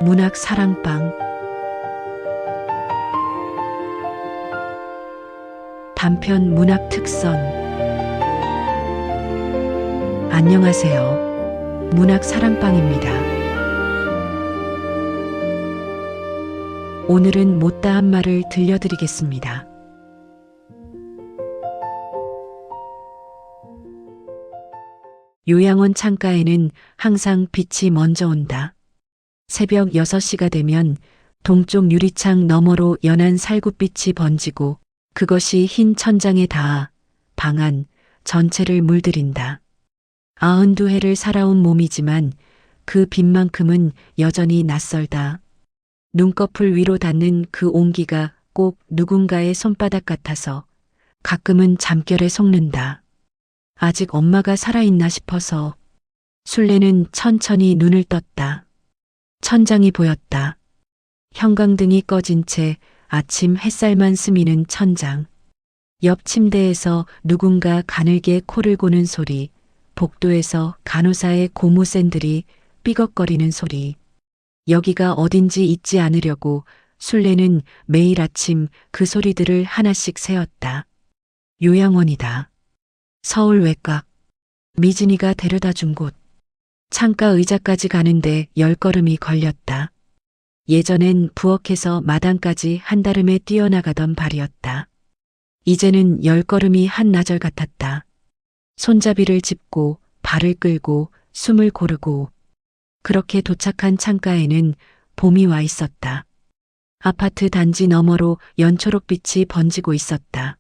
문학 사랑방. 단편 문학 특선. 안녕하세요. 문학 사랑방입니다. 오늘은 못다한 말을 들려드리겠습니다. 요양원 창가에는 항상 빛이 먼저 온다. 새벽 6시가 되면 동쪽 유리창 너머로 연한 살구빛이 번지고 그것이 흰 천장에 닿아 방 안 전체를 물들인다. 92해를 살아온 몸이지만 그 빛만큼은 여전히 낯설다. 눈꺼풀 위로 닿는 그 온기가 꼭 누군가의 손바닥 같아서 가끔은 잠결에 속는다. 아직 엄마가 살아있나 싶어서. 술래는 천천히 눈을 떴다. 천장이 보였다. 형광등이 꺼진 채 아침 햇살만 스미는 천장. 옆 침대에서 누군가 가늘게 코를 고는 소리, 복도에서 간호사의 고무 샌들이 삐걱거리는 소리. 여기가 어딘지 잊지 않으려고 술래는 매일 아침 그 소리들을 하나씩 세었다. 요양원이다. 서울 외곽. 미진이가 데려다 준 곳. 창가 의자까지 가는데 10걸음이 걸렸다. 예전엔 부엌에서 마당까지 한달음에 뛰어나가던 발이었다. 이제는 10걸음이 한나절 같았다. 손잡이를 짚고 발을 끌고 숨을 고르고. 그렇게 도착한 창가에는 봄이 와 있었다. 아파트 단지 너머로 연초록빛이 번지고 있었다.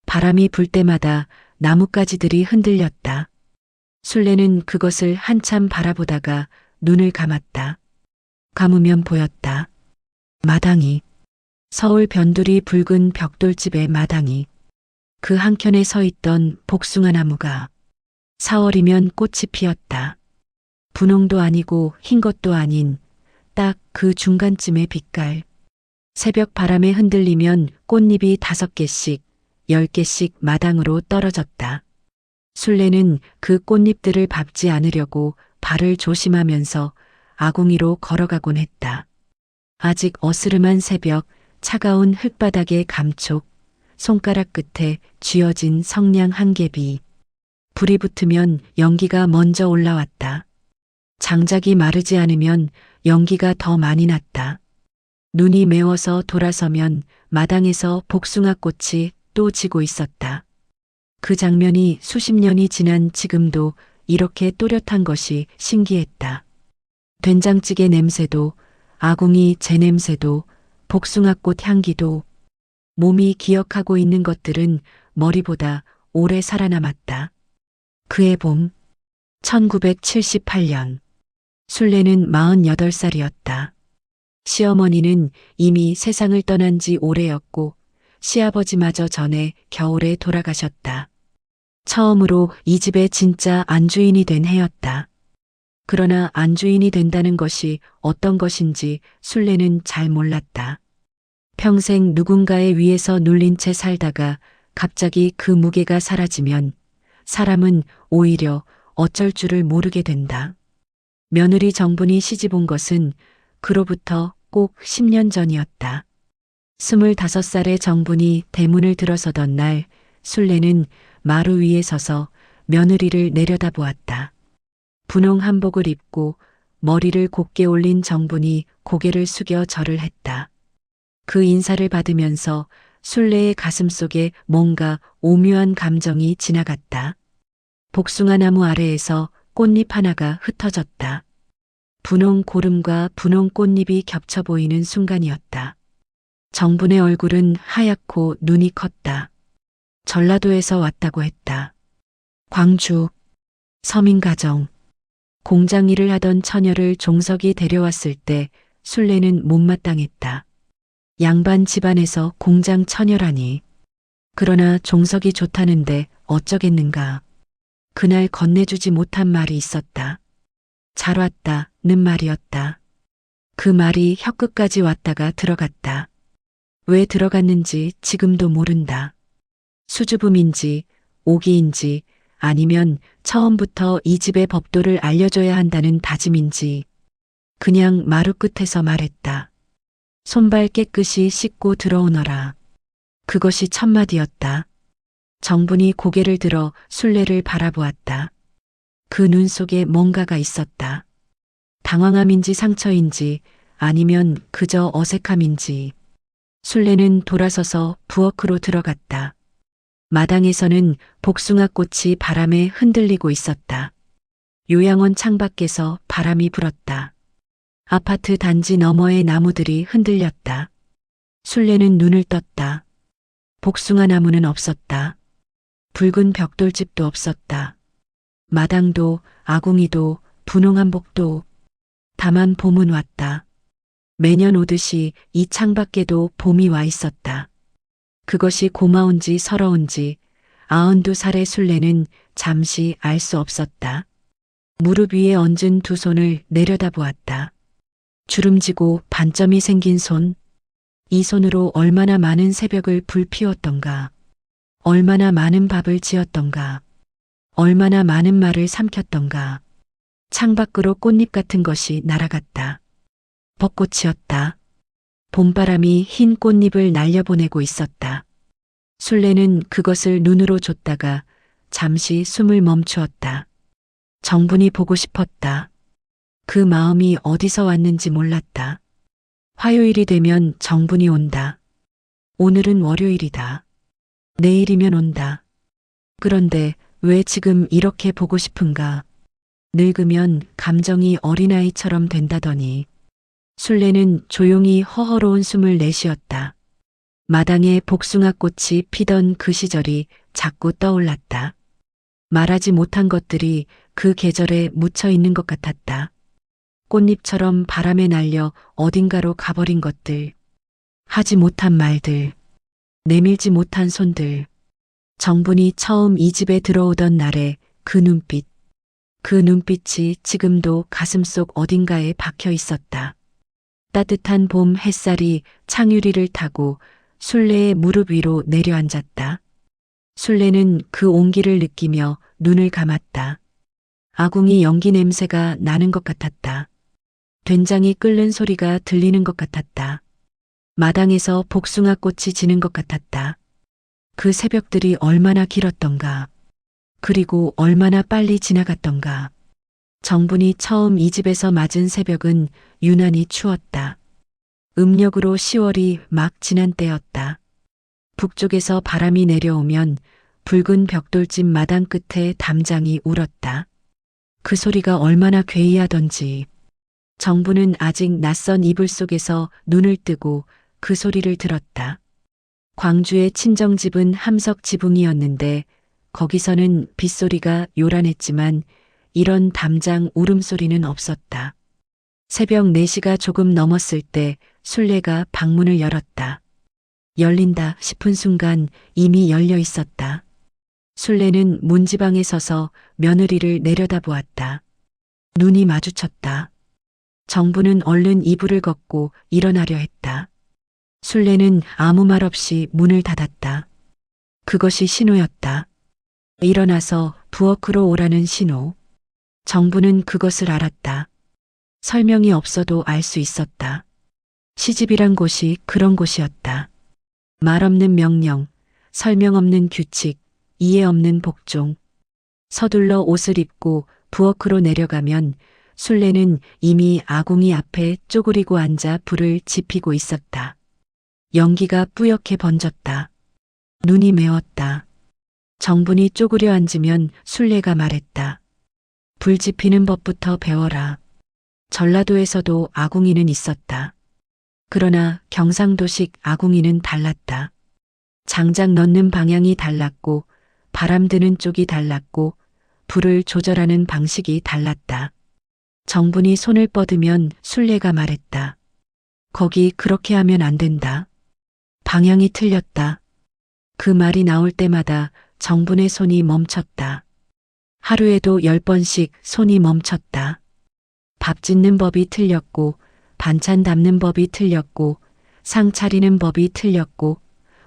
바람이 불 때마다 나뭇가지들이 흔들렸다. 술래는 그것을 한참 바라보다가 눈을 감았다. 감으면 보였다. 마당이. 서울 변두리 붉은 벽돌집의 마당이. 그 한켠에 서 있던 복숭아 나무가 4월이면 꽃이 피었다. 분홍도 아니고 흰 것도 아닌 딱 그 중간쯤의 빛깔. 새벽 바람에 흔들리면 꽃잎이 5개씩, 10개씩 마당으로 떨어졌다. 술래는 그 꽃잎들을 밟지 않으려고 발을 조심하면서 아궁이로 걸어가곤 했다. 아직 어스름한 새벽, 차가운 흙바닥의 감촉, 손가락 끝에 쥐어진 성냥 한 갭이. 불이 붙으면 연기가 먼저 올라왔다. 장작이 마르지 않으면 연기가 더 많이 났다. 눈이 매워서 돌아서면 마당에서 복숭아 꽃이 또 지고 있었다. 그 장면이 수십 년이 지난 지금도 이렇게 또렷한 것이 신기했다. 된장찌개 냄새도, 아궁이 재 냄새도, 복숭아꽃 향기도. 몸이 기억하고 있는 것들은 머리보다 오래 살아남았다. 그해 봄, 1978년. 술래는 48살이었다. 시어머니는 이미 세상을 떠난 지 오래였고 시아버지마저 전에 겨울에 돌아가셨다. 처음으로 이 집의 진짜 안주인이 된 해였다. 그러나 안주인이 된다는 것이 어떤 것인지 술래는 잘 몰랐다. 평생 누군가의 위에서 눌린 채 살다가 갑자기 그 무게가 사라지면 사람은 오히려 어쩔 줄을 모르게 된다. 며느리 정분이 시집 온 것은 그로부터 꼭 10년 전이었다. 25살의 정분이 대문을 들어서던 날 술래는 마루 위에 서서 며느리를 내려다보았다. 분홍 한복을 입고 머리를 곧게 올린 정분이 고개를 숙여 절을 했다. 그 인사를 받으면서 술래의 가슴속에 뭔가 오묘한 감정이 지나갔다. 복숭아 나무 아래에서 꽃잎 하나가 흩어졌다. 분홍 고름과 분홍 꽃잎이 겹쳐 보이는 순간이었다. 정분의 얼굴은 하얗고 눈이 컸다. 전라도에서 왔다고 했다. 광주, 서민가정. 공장 일을 하던 처녀를 종석이 데려왔을 때 술래는 못마땅했다. 양반 집안에서 공장 처녀라니. 그러나 종석이 좋다는데 어쩌겠는가. 그날 건네주지 못한 말이 있었다. 잘 왔다는 말이었다. 그 말이 혀끝까지 왔다가 들어갔다. 왜 들어갔는지 지금도 모른다. 수줍음인지 오기인지 아니면 처음부터 이 집의 법도를 알려줘야 한다는 다짐인지. 그냥 마루 끝에서 말했다. 손발 깨끗이 씻고 들어오너라. 그것이 첫마디였다. 정분이 고개를 들어 순례를 바라보았다. 그 눈 속에 뭔가가 있었다. 당황함인지 상처인지 아니면 그저 어색함인지. 순례는 돌아서서 부엌으로 들어갔다. 마당에서는 복숭아 꽃이 바람에 흔들리고 있었다. 요양원 창밖에서 바람이 불었다. 아파트 단지 너머의 나무들이 흔들렸다. 순례는 눈을 떴다. 복숭아 나무는 없었다. 붉은 벽돌집도 없었다. 마당도, 아궁이도, 분홍한 복도. 다만 봄은 왔다. 매년 오듯이 이 창밖에도 봄이 와 있었다. 그것이 고마운지 서러운지 92살의 순례는 잠시 알 수 없었다. 무릎 위에 얹은 두 손을 내려다보았다. 주름지고 반점이 생긴 손. 이 손으로 얼마나 많은 새벽을 불피웠던가. 얼마나 많은 밥을 지었던가. 얼마나 많은 말을 삼켰던가. 창밖으로 꽃잎 같은 것이 날아갔다. 벚꽃이었다. 봄바람이 흰 꽃잎을 날려보내고 있었다. 순례는 그것을 눈으로 줬다가 잠시 숨을 멈추었다. 정분이 보고 싶었다. 그 마음이 어디서 왔는지 몰랐다. 화요일이 되면 정분이 온다. 오늘은 월요일이다. 내일이면 온다. 그런데 왜 지금 이렇게 보고 싶은가? 늙으면 감정이 어린아이처럼 된다더니. 순례는 조용히 허허로운 숨을 내쉬었다. 마당에 복숭아꽃이 피던 그 시절이 자꾸 떠올랐다. 말하지 못한 것들이 그 계절에 묻혀 있는 것 같았다. 꽃잎처럼 바람에 날려 어딘가로 가버린 것들. 하지 못한 말들. 내밀지 못한 손들. 정분이 처음 이 집에 들어오던 날의 그 눈빛. 그 눈빛이 지금도 가슴속 어딘가에 박혀 있었다. 따뜻한 봄 햇살이 창유리를 타고 순례의 무릎 위로 내려앉았다. 순례는 그 온기를 느끼며 눈을 감았다. 아궁이 연기 냄새가 나는 것 같았다. 된장이 끓는 소리가 들리는 것 같았다. 마당에서 복숭아 꽃이 지는 것 같았다. 그 새벽들이 얼마나 길었던가. 그리고 얼마나 빨리 지나갔던가. 정분이 처음 이 집에서 맞은 새벽은 유난히 추웠다. 음력으로 10월이 막 지난 때였다. 북쪽에서 바람이 내려오면 붉은 벽돌집 마당 끝에 담장이 울었다. 그 소리가 얼마나 괴이하던지. 정분은 아직 낯선 이불 속에서 눈을 뜨고 그 소리를 들었다. 광주의 친정집은 함석 지붕이었는데 거기서는 빗소리가 요란했지만 이런 담장 울음소리는 없었다. 새벽 4시가 조금 넘었을 때 순례가 방문을 열었다. 열린다 싶은 순간 이미 열려 있었다. 순례는 문지방에 서서 며느리를 내려다보았다. 눈이 마주쳤다. 정부는 얼른 이불을 걷고 일어나려 했다. 순례는 아무 말 없이 문을 닫았다. 그것이 신호였다. 일어나서 부엌으로 오라는 신호. 정부는 그것을 알았다. 설명이 없어도 알 수 있었다. 시집이란 곳이 그런 곳이었다. 말 없는 명령, 설명 없는 규칙, 이해 없는 복종. 서둘러 옷을 입고 부엌으로 내려가면 순례는 이미 아궁이 앞에 쪼그리고 앉아 불을 지피고 있었다. 연기가 뿌옇게 번졌다. 눈이 매웠다. 정분이 쪼그려 앉으면 순례가 말했다. 불 지피는 법부터 배워라. 전라도에서도 아궁이는 있었다. 그러나 경상도식 아궁이는 달랐다. 장작 넣는 방향이 달랐고 바람 드는 쪽이 달랐고 불을 조절하는 방식이 달랐다. 정분이 손을 뻗으면 순례가 말했다. 거기 그렇게 하면 안 된다. 방향이 틀렸다. 그 말이 나올 때마다 정분의 손이 멈췄다. 하루에도 10번씩 손이 멈췄다. 밥 짓는 법이 틀렸고 반찬 담는 법이 틀렸고 상 차리는 법이 틀렸고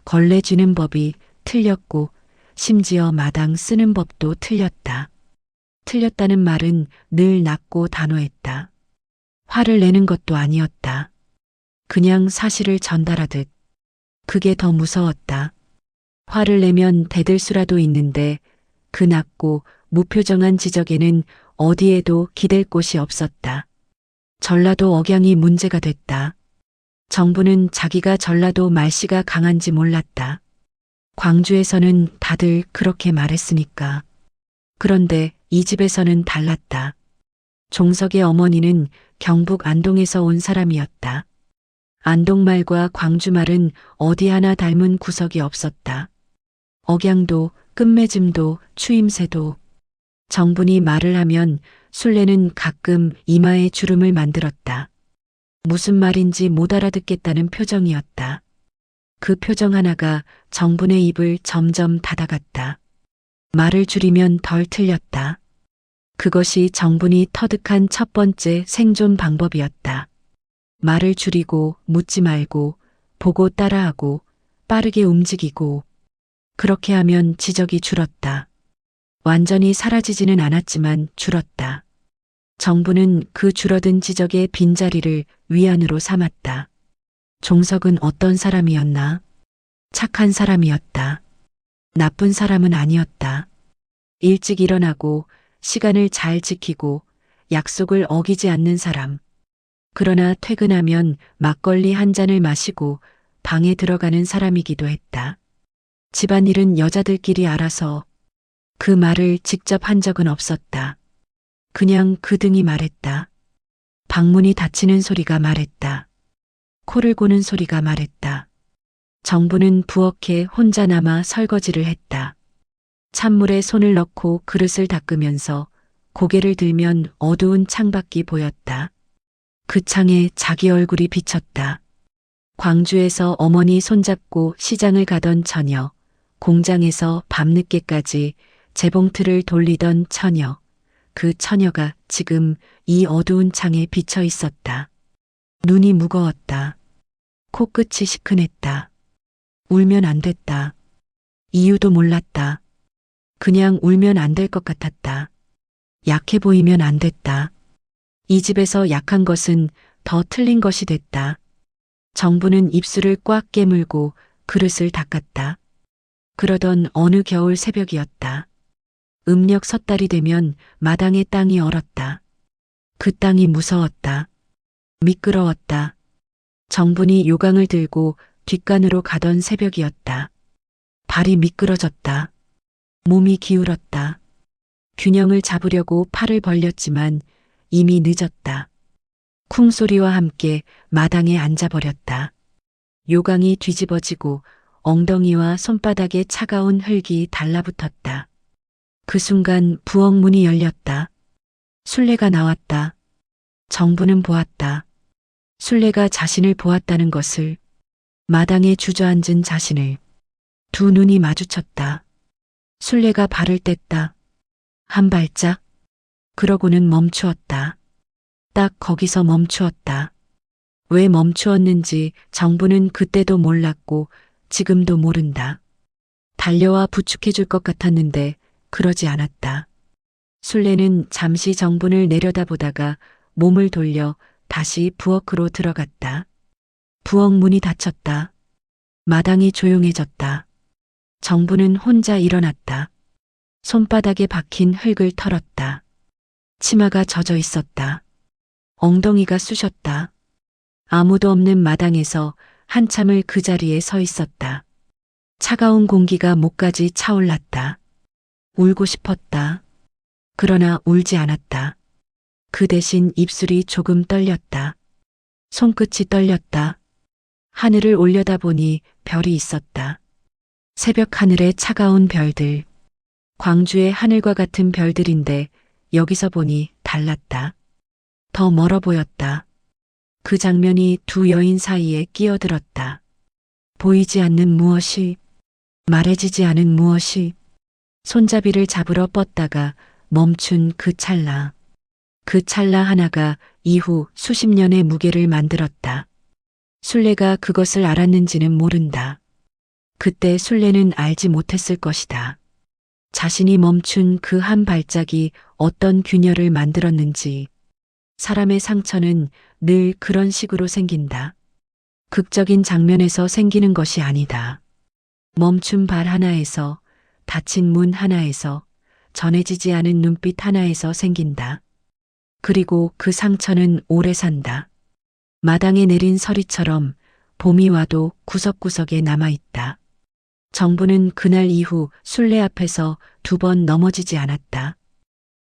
걸레 쥐는 법이 틀렸고 심지어 마당 쓰는 법도 틀렸다. 틀렸다는 말은 늘 낮고 단호했다. 화를 내는 것도 아니었다. 그냥 사실을 전달하듯. 그게 더 무서웠다. 화를 내면 대들 수라도 있는데 그 낮고 무표정한 지적에는 어디에도 기댈 곳이 없었다. 전라도 억양이 문제가 됐다. 정부는 자기가 전라도 말씨가 강한지 몰랐다. 광주에서는 다들 그렇게 말했으니까. 그런데 이 집에서는 달랐다. 종석의 어머니는 경북 안동에서 온 사람이었다. 안동말과 광주말은 어디 하나 닮은 구석이 없었다. 억양도 끝맺음도 추임새도. 정분이 말을 하면 술래는 가끔 이마에 주름을 만들었다. 무슨 말인지 못 알아듣겠다는 표정이었다. 그 표정 하나가 정분의 입을 점점 닫아갔다. 말을 줄이면 덜 틀렸다. 그것이 정분이 터득한 첫 번째 생존 방법이었다. 말을 줄이고 묻지 말고 보고 따라하고 빠르게 움직이고. 그렇게 하면 지적이 줄었다. 완전히 사라지지는 않았지만 줄었다. 정부는 그 줄어든 지적의 빈자리를 위안으로 삼았다. 종석은 어떤 사람이었나? 착한 사람이었다. 나쁜 사람은 아니었다. 일찍 일어나고 시간을 잘 지키고 약속을 어기지 않는 사람. 그러나 퇴근하면 막걸리 한 잔을 마시고 방에 들어가는 사람이기도 했다. 집안일은 여자들끼리 알아서. 그 말을 직접 한 적은 없었다. 그냥 그 등이 말했다. 방문이 닫히는 소리가 말했다. 코를 고는 소리가 말했다. 정부는 부엌에 혼자 남아 설거지를 했다. 찬물에 손을 넣고 그릇을 닦으면서 고개를 들면 어두운 창밖이 보였다. 그 창에 자기 얼굴이 비쳤다. 광주에서 어머니 손잡고 시장을 가던 처녀, 공장에서 밤늦게까지 재봉틀을 돌리던 처녀, 그 처녀가 지금 이 어두운 창에 비쳐 있었다. 눈이 무거웠다. 코끝이 시큰했다. 울면 안 됐다. 이유도 몰랐다. 그냥 울면 안 될 것 같았다. 약해 보이면 안 됐다. 이 집에서 약한 것은 더 틀린 것이 됐다. 정부는 입술을 꽉 깨물고 그릇을 닦았다. 그러던 어느 겨울 새벽이었다. 음력 섣달이 되면 마당의 땅이 얼었다. 그 땅이 무서웠다. 미끄러웠다. 정분이 요강을 들고 뒷간으로 가던 새벽이었다. 발이 미끄러졌다. 몸이 기울었다. 균형을 잡으려고 팔을 벌렸지만 이미 늦었다. 쿵 소리와 함께 마당에 앉아버렸다. 요강이 뒤집어지고 엉덩이와 손바닥에 차가운 흙이 달라붙었다. 그 순간 부엌 문이 열렸다. 술래가 나왔다. 정부는 보았다. 술래가 자신을 보았다는 것을, 마당에 주저앉은 자신을. 두 눈이 마주쳤다. 술래가 발을 뗐다. 한 발짝. 그러고는 멈추었다. 딱 거기서 멈추었다. 왜 멈추었는지 정부는 그때도 몰랐고 지금도 모른다. 달려와 부축해 줄 것 같았는데 그러지 않았다. 술래는 잠시 정분을 내려다보다가 몸을 돌려 다시 부엌으로 들어갔다. 부엌 문이 닫혔다. 마당이 조용해졌다. 정부는 혼자 일어났다. 손바닥에 박힌 흙을 털었다. 치마가 젖어 있었다. 엉덩이가 쑤셨다. 아무도 없는 마당에서 한참을 그 자리에 서 있었다. 차가운 공기가 목까지 차올랐다. 울고 싶었다. 그러나 울지 않았다. 그 대신 입술이 조금 떨렸다. 손끝이 떨렸다. 하늘을 올려다보니 별이 있었다. 새벽 하늘의 차가운 별들. 광주의 하늘과 같은 별들인데 여기서 보니 달랐다. 더 멀어 보였다. 그 장면이 두 여인 사이에 끼어들었다. 보이지 않는 무엇이, 말해지지 않은 무엇이, 손잡이를 잡으러 뻗다가 멈춘 그 찰나. 그 찰나 하나가 이후 수십 년의 무게를 만들었다. 술래가 그것을 알았는지는 모른다. 그때 술래는 알지 못했을 것이다. 자신이 멈춘 그 한 발짝이 어떤 균열을 만들었는지. 사람의 상처는 늘 그런 식으로 생긴다. 극적인 장면에서 생기는 것이 아니다. 멈춘 발 하나에서, 닫힌 문 하나에서, 전해지지 않은 눈빛 하나에서 생긴다. 그리고 그 상처는 오래 산다. 마당에 내린 서리처럼 봄이 와도 구석구석에 남아있다. 정부는 그날 이후 순례 앞에서 2번 넘어지지 않았다.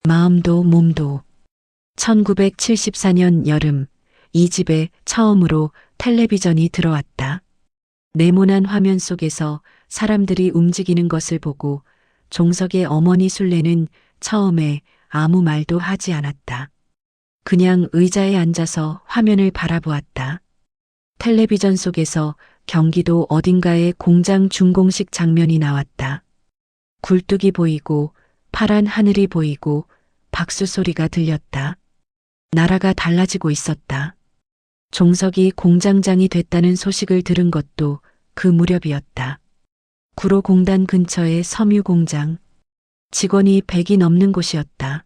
마음도 몸도. 1974년 여름, 이 집에 처음으로 텔레비전이 들어왔다. 네모난 화면 속에서 사람들이 움직이는 것을 보고 종석의 어머니 순례는 처음에 아무 말도 하지 않았다. 그냥 의자에 앉아서 화면을 바라보았다. 텔레비전 속에서 경기도 어딘가의 공장 준공식 장면이 나왔다. 굴뚝이 보이고 파란 하늘이 보이고 박수 소리가 들렸다. 나라가 달라지고 있었다. 종석이 공장장이 됐다는 소식을 들은 것도 그 무렵이었다. 구로공단 근처의 섬유공장. 직원이 100이 넘는 곳이었다.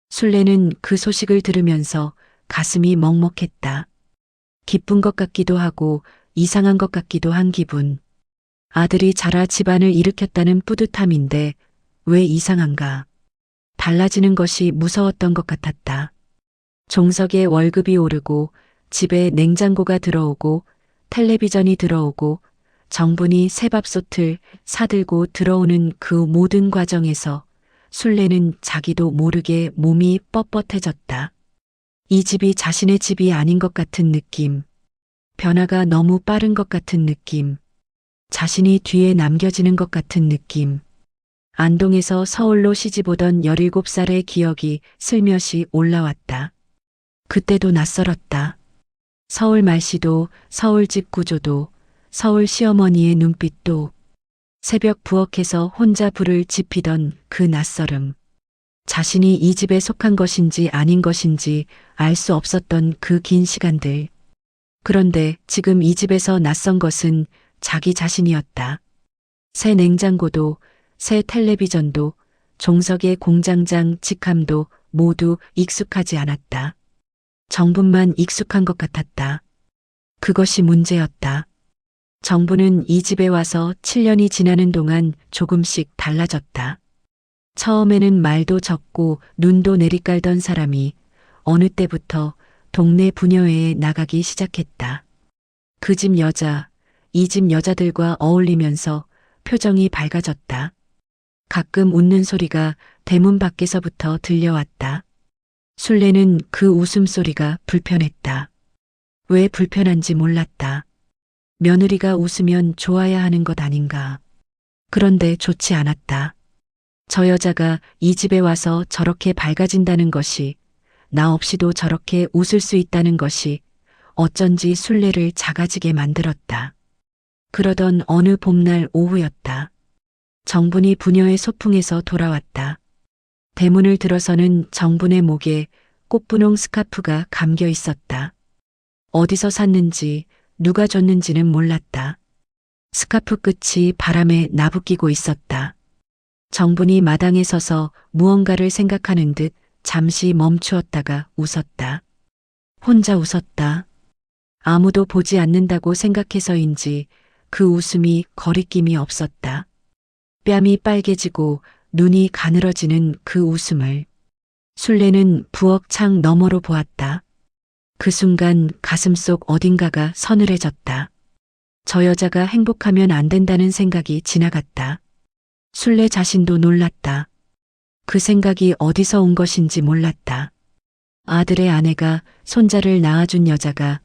순례는 그 소식을 들으면서 가슴이 먹먹했다. 기쁜 것 같기도 하고 이상한 것 같기도 한 기분. 아들이 자라 집안을 일으켰다는 뿌듯함인데 왜 이상한가. 달라지는 것이 무서웠던 것 같았다. 종석의 월급이 오르고 집에 냉장고가 들어오고 텔레비전이 들어오고 정분이 새밥솥을 사들고 들어오는 그 모든 과정에서 순례는 자기도 모르게 몸이 뻣뻣해졌다. 이 집이 자신의 집이 아닌 것 같은 느낌. 변화가 너무 빠른 것 같은 느낌. 자신이 뒤에 남겨지는 것 같은 느낌. 안동에서 서울로 시집 오던 17살의 기억이 슬며시 올라왔다. 그때도 낯설었다. 서울 말씨도, 서울집 구조도, 서울 시어머니의 눈빛도, 새벽 부엌에서 혼자 불을 지피던 그 낯설음. 자신이 이 집에 속한 것인지 아닌 것인지 알 수 없었던 그 긴 시간들. 그런데 지금 이 집에서 낯선 것은 자기 자신이었다. 새 냉장고도, 새 텔레비전도, 종석의 공장장 직함도 모두 익숙하지 않았다. 정분만 익숙한 것 같았다. 그것이 문제였다. 정부는 이 집에 와서 7년이 지나는 동안 조금씩 달라졌다. 처음에는 말도 적고 눈도 내리깔던 사람이 어느 때부터 동네 부녀회에 나가기 시작했다. 그 집 여자, 이 집 여자들과 어울리면서 표정이 밝아졌다. 가끔 웃는 소리가 대문 밖에서부터 들려왔다. 순례는 그 웃음소리가 불편했다. 왜 불편한지 몰랐다. 며느리가 웃으면 좋아야 하는 것 아닌가. 그런데 좋지 않았다. 저 여자가 이 집에 와서 저렇게 밝아진다는 것이, 나 없이도 저렇게 웃을 수 있다는 것이 어쩐지 순례를 작아지게 만들었다. 그러던 어느 봄날 오후였다. 정분이 부녀의 소풍에서 돌아왔다. 대문을 들어서는 정분의 목에 꽃분홍 스카프가 감겨 있었다. 어디서 샀는지 누가 줬는지는 몰랐다. 스카프 끝이 바람에 나부끼고 있었다. 정분이 마당에 서서 무언가를 생각하는 듯 잠시 멈추었다가 웃었다. 혼자 웃었다. 아무도 보지 않는다고 생각해서인지 그 웃음이 거리낌이 없었다. 뺨이 빨개지고 눈이 가늘어지는 그 웃음을. 순례는 부엌 창 너머로 보았다. 그 순간 가슴속 어딘가가 서늘해졌다. 저 여자가 행복하면 안 된다는 생각이 지나갔다. 순례 자신도 놀랐다. 그 생각이 어디서 온 것인지 몰랐다. 아들의 아내가 손자를 낳아준 여자가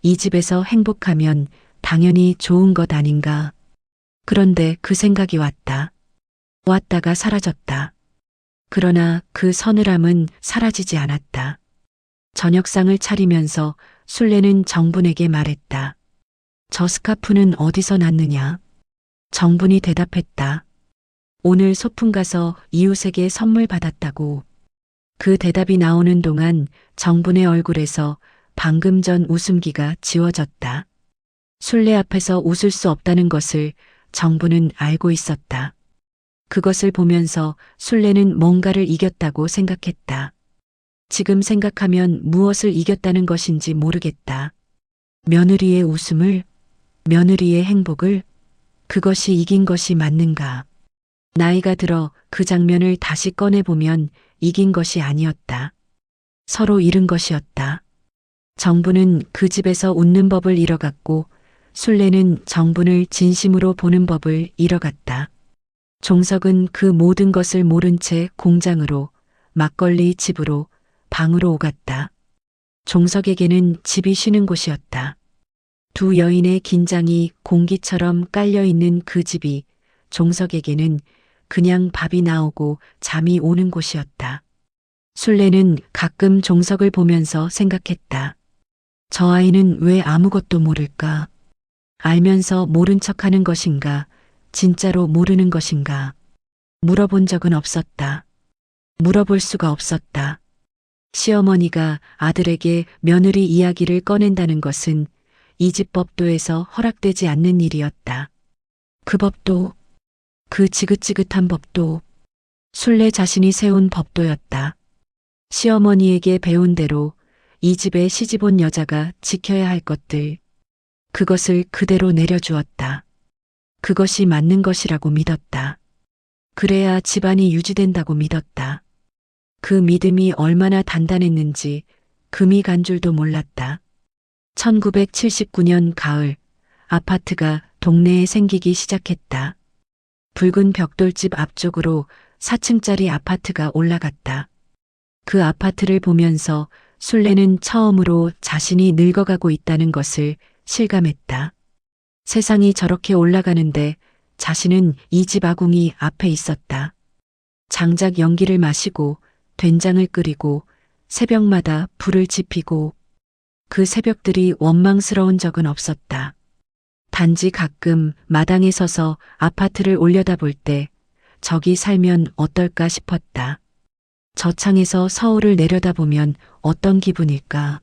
이 집에서 행복하면 당연히 좋은 것 아닌가. 그런데 그 생각이 왔다. 왔다가 사라졌다. 그러나 그 서늘함은 사라지지 않았다. 저녁상을 차리면서 순례는 정분에게 말했다. 저 스카프는 어디서 났느냐? 정분이 대답했다. 오늘 소풍 가서 이웃에게 선물 받았다고. 그 대답이 나오는 동안 정분의 얼굴에서 방금 전 웃음기가 지워졌다. 순례 앞에서 웃을 수 없다는 것을 정분은 알고 있었다. 그것을 보면서 순례는 뭔가를 이겼다고 생각했다. 지금 생각하면 무엇을 이겼다는 것인지 모르겠다. 며느리의 웃음을, 며느리의 행복을, 그것이 이긴 것이 맞는가. 나이가 들어 그 장면을 다시 꺼내보면 이긴 것이 아니었다. 서로 잃은 것이었다. 정부는 그 집에서 웃는 법을 잃어갔고 순례는 정분을 진심으로 보는 법을 잃어갔다. 종석은 그 모든 것을 모른 채 공장으로, 막걸리 집으로, 방으로 오갔다. 종석에게는 집이 쉬는 곳이었다. 두 여인의 긴장이 공기처럼 깔려있는 그 집이 종석에게는 그냥 밥이 나오고 잠이 오는 곳이었다. 순례는 가끔 종석을 보면서 생각했다. 저 아이는 왜 아무것도 모를까? 알면서 모른 척하는 것인가? 진짜로 모르는 것인가? 물어본 적은 없었다. 물어볼 수가 없었다. 시어머니가 아들에게 며느리 이야기를 꺼낸다는 것은 이 집 법도에서 허락되지 않는 일이었다. 그 법도, 그 지긋지긋한 법도, 순례 자신이 세운 법도였다. 시어머니에게 배운 대로 이 집에 시집온 여자가 지켜야 할 것들, 그것을 그대로 내려주었다. 그것이 맞는 것이라고 믿었다. 그래야 집안이 유지된다고 믿었다. 그 믿음이 얼마나 단단했는지 금이 간 줄도 몰랐다. 1979년 가을, 아파트가 동네에 생기기 시작했다. 붉은 벽돌집 앞쪽으로 4층짜리 아파트가 올라갔다. 그 아파트를 보면서 순례는 처음으로 자신이 늙어가고 있다는 것을 실감했다. 세상이 저렇게 올라가는데 자신은 이 집 아궁이 앞에 있었다. 장작 연기를 마시고 된장을 끓이고 새벽마다 불을 지피고 그 새벽들이 원망스러운 적은 없었다. 단지 가끔 마당에 서서 아파트를 올려다볼 때 저기 살면 어떨까 싶었다. 저 창에서 서울을 내려다보면 어떤 기분일까.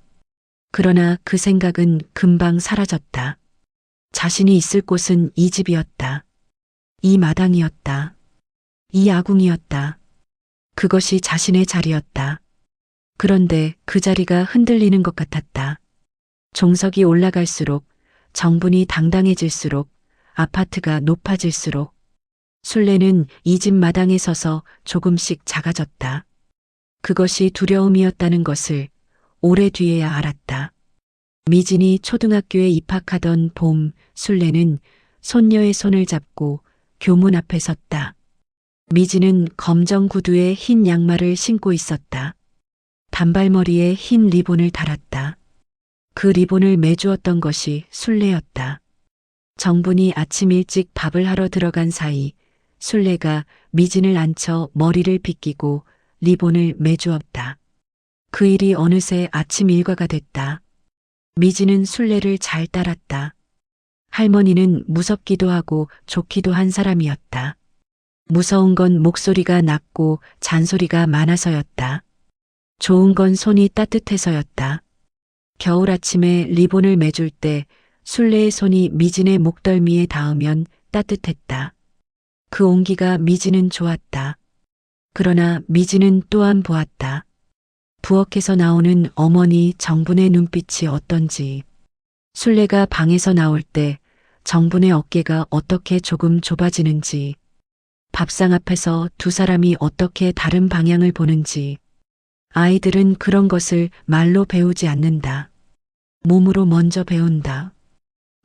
그러나 그 생각은 금방 사라졌다. 자신이 있을 곳은 이 집이었다. 이 마당이었다. 이 아궁이었다. 그것이 자신의 자리였다. 그런데 그 자리가 흔들리는 것 같았다. 종석이 올라갈수록, 정분이 당당해질수록, 아파트가 높아질수록 순례는 이 집 마당에 서서 조금씩 작아졌다. 그것이 두려움이었다는 것을 오래 뒤에야 알았다. 미진이 초등학교에 입학하던 봄, 순례는 손녀의 손을 잡고 교문 앞에 섰다. 미진은 검정 구두에 흰 양말을 신고 있었다. 단발머리에 흰 리본을 달았다. 그 리본을 매주었던 것이 순례였다. 정분이 아침 일찍 밥을 하러 들어간 사이 순례가 미진을 앉혀 머리를 빗기고 리본을 매주었다. 그 일이 어느새 아침 일과가 됐다. 미진은 순례를 잘 따랐다. 할머니는 무섭기도 하고 좋기도 한 사람이었다. 무서운 건 목소리가 낮고 잔소리가 많아서였다. 좋은 건 손이 따뜻해서였다. 겨울 아침에 리본을 매줄 때 순례의 손이 미진의 목덜미에 닿으면 따뜻했다. 그 온기가 미진은 좋았다. 그러나 미진은 또한 보았다. 부엌에서 나오는 어머니 정분의 눈빛이 어떤지. 순례가 방에서 나올 때 정분의 어깨가 어떻게 조금 좁아지는지. 밥상 앞에서 두 사람이 어떻게 다른 방향을 보는지. 아이들은 그런 것을 말로 배우지 않는다. 몸으로 먼저 배운다.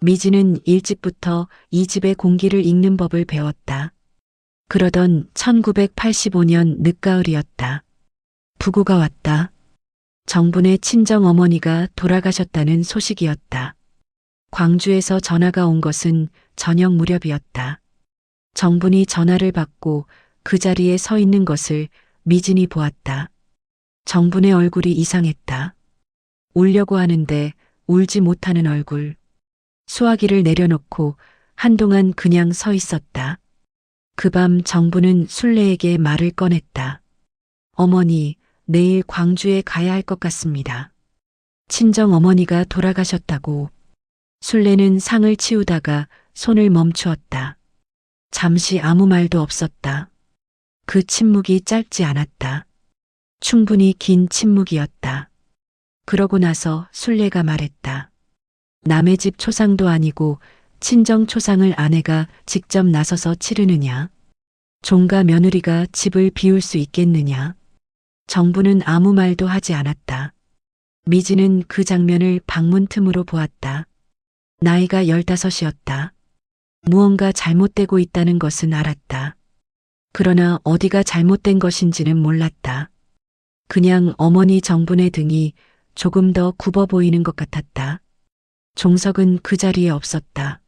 미진은 일찍부터 이 집의 공기를 읽는 법을 배웠다. 그러던 1985년 늦가을이었다. 부고가 왔다. 정분의 친정 어머니가 돌아가셨다는 소식이었다. 광주에서 전화가 온 것은 저녁 무렵이었다. 정분이 전화를 받고 그 자리에 서 있는 것을 미진이 보았다. 정분의 얼굴이 이상했다. 울려고 하는데 울지 못하는 얼굴. 수화기를 내려놓고 한동안 그냥 서 있었다. 그 밤 정분은 순례에게 말을 꺼냈다. 어머니, 내일 광주에 가야 할 것 같습니다. 친정 어머니가 돌아가셨다고. 순례는 상을 치우다가 손을 멈추었다. 잠시 아무 말도 없었다. 그 침묵이 짧지 않았다. 충분히 긴 침묵이었다. 그러고 나서 순례가 말했다. 남의 집 초상도 아니고 친정 초상을 아내가 직접 나서서 치르느냐? 종가 며느리가 집을 비울 수 있겠느냐? 정부는 아무 말도 하지 않았다. 미지는 그 장면을 방문 틈으로 보았다. 나이가 15이었다. 무언가 잘못되고 있다는 것은 알았다. 그러나 어디가 잘못된 것인지는 몰랐다. 그냥 어머니 정분의 등이 조금 더 굽어 보이는 것 같았다. 종석은 그 자리에 없었다.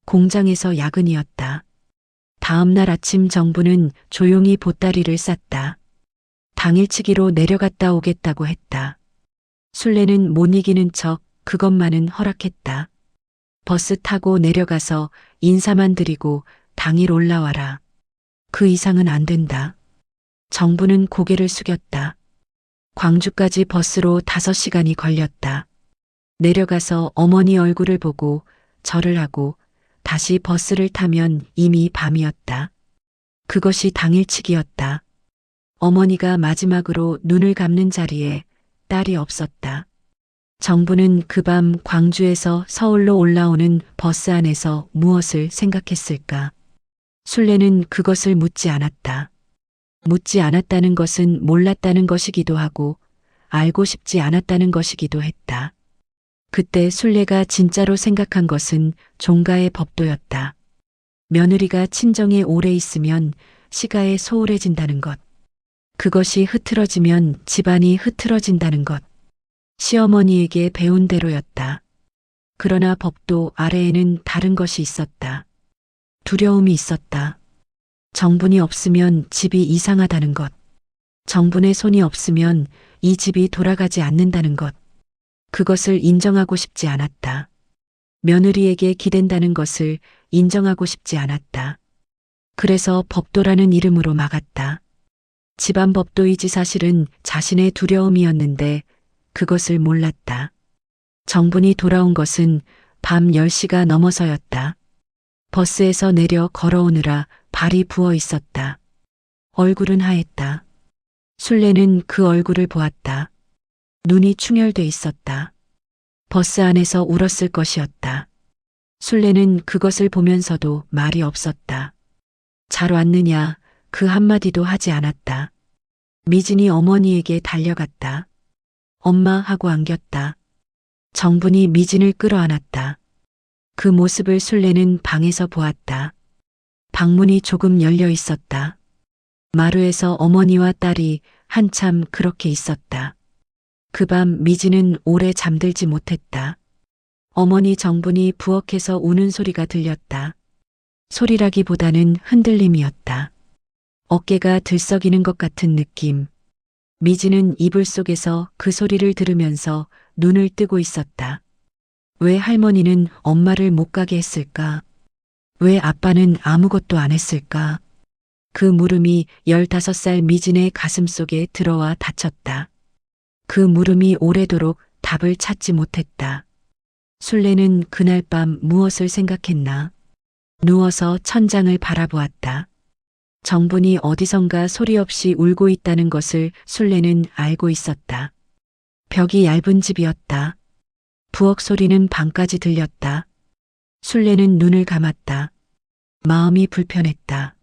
공장에서 야근이었다. 다음 날 아침 정부는 조용히 보따리를 쌌다. 당일치기로 내려갔다 오겠다고 했다. 순례는 못 이기는 척 그것만은 허락했다. 버스 타고 내려가서 인사만 드리고 당일 올라와라. 그 이상은 안 된다. 정부는 고개를 숙였다. 광주까지 버스로 5시간이 걸렸다. 내려가서 어머니 얼굴을 보고 절을 하고 다시 버스를 타면 이미 밤이었다. 그것이 당일치기였다. 어머니가 마지막으로 눈을 감는 자리에 딸이 없었다. 정부는 그 밤 광주에서 서울로 올라오는 버스 안에서 무엇을 생각했을까? 순례는 그것을 묻지 않았다. 묻지 않았다는 것은 몰랐다는 것이기도 하고 알고 싶지 않았다는 것이기도 했다. 그때 순례가 진짜로 생각한 것은 종가의 법도였다. 며느리가 친정에 오래 있으면 시가에 소홀해진다는 것. 그것이 흐트러지면 집안이 흐트러진다는 것. 시어머니에게 배운 대로였다. 그러나 법도 아래에는 다른 것이 있었다. 두려움이 있었다. 정분이 없으면 집이 이상하다는 것. 정분의 손이 없으면 이 집이 돌아가지 않는다는 것. 그것을 인정하고 싶지 않았다. 며느리에게 기댄다는 것을 인정하고 싶지 않았다. 그래서 법도라는 이름으로 막았다. 집안 법도이지 사실은 자신의 두려움이었는데 그것을 몰랐다. 정분이 돌아온 것은 밤 10시가 넘어서였다. 버스에서 내려 걸어오느라 발이 부어 있었다. 얼굴은 하했다. 순례는 그 얼굴을 보았다. 눈이 충혈돼 있었다. 버스 안에서 울었을 것이었다. 순례는 그것을 보면서도 말이 없었다. 잘 왔느냐 그 한마디도 하지 않았다. 미진이 어머니에게 달려갔다. 엄마 하고 안겼다. 정분이 미진을 끌어안았다. 그 모습을 순례는 방에서 보았다. 방문이 조금 열려 있었다. 마루에서 어머니와 딸이 한참 그렇게 있었다. 그 밤 미진은 오래 잠들지 못했다. 어머니 정분이 부엌에서 우는 소리가 들렸다. 소리라기보다는 흔들림이었다. 어깨가 들썩이는 것 같은 느낌. 미진은 이불 속에서 그 소리를 들으면서 눈을 뜨고 있었다. 왜 할머니는 엄마를 못 가게 했을까? 왜 아빠는 아무것도 안 했을까? 그 물음이 15살 미진의 가슴 속에 들어와 닫혔다. 그 물음이 오래도록 답을 찾지 못했다. 순례는 그날 밤 무엇을 생각했나? 누워서 천장을 바라보았다. 정분이 어디선가 소리 없이 울고 있다는 것을 순례는 알고 있었다. 벽이 얇은 집이었다. 부엌 소리는 방까지 들렸다. 순례는 눈을 감았다. 마음이 불편했다.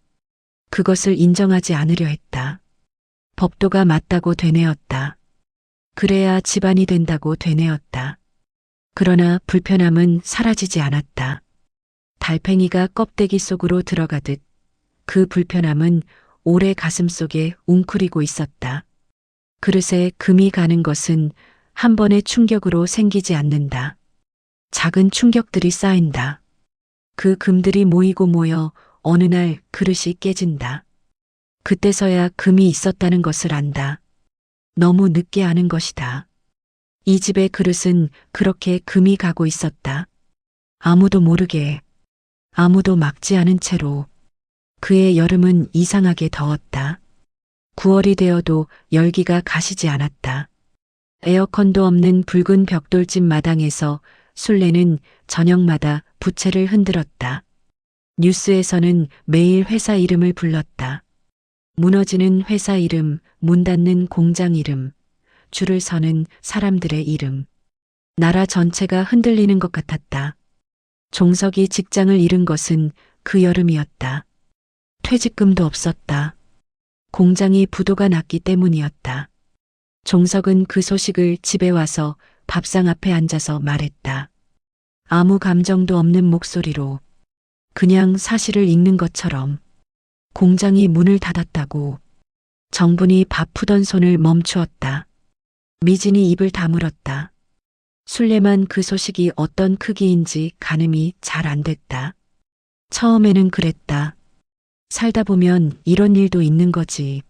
그것을 인정하지 않으려 했다. 법도가 맞다고 되뇌었다. 그래야 집안이 된다고 되뇌었다. 그러나 불편함은 사라지지 않았다. 달팽이가 껍데기 속으로 들어가듯 그 불편함은 오래 가슴 속에 웅크리고 있었다. 그릇에 금이 가는 것은 한 번의 충격으로 생기지 않는다. 작은 충격들이 쌓인다. 그 금들이 모이고 모여 어느 날 그릇이 깨진다. 그때서야 금이 있었다는 것을 안다. 너무 늦게 아는 것이다. 이 집의 그릇은 그렇게 금이 가고 있었다. 아무도 모르게, 아무도 막지 않은 채로. 그의 여름은 이상하게 더웠다. 9월이 되어도 열기가 가시지 않았다. 에어컨도 없는 붉은 벽돌집 마당에서 순례는 저녁마다 부채를 흔들었다. 뉴스에서는 매일 회사 이름을 불렀다. 무너지는 회사 이름, 문 닫는 공장 이름, 줄을 서는 사람들의 이름. 나라 전체가 흔들리는 것 같았다. 종석이 직장을 잃은 것은 그 여름이었다. 퇴직금도 없었다. 공장이 부도가 났기 때문이었다. 종석은 그 소식을 집에 와서 밥상 앞에 앉아서 말했다. 아무 감정도 없는 목소리로, 그냥 사실을 읽는 것처럼. 공장이 문을 닫았다고. 정분이 밥 푸던 손을 멈추었다. 미진이 입을 다물었다. 술래만 그 소식이 어떤 크기인지 가늠이 잘 안 됐다. 처음에는 그랬다. 살다 보면 이런 일도 있는 거지.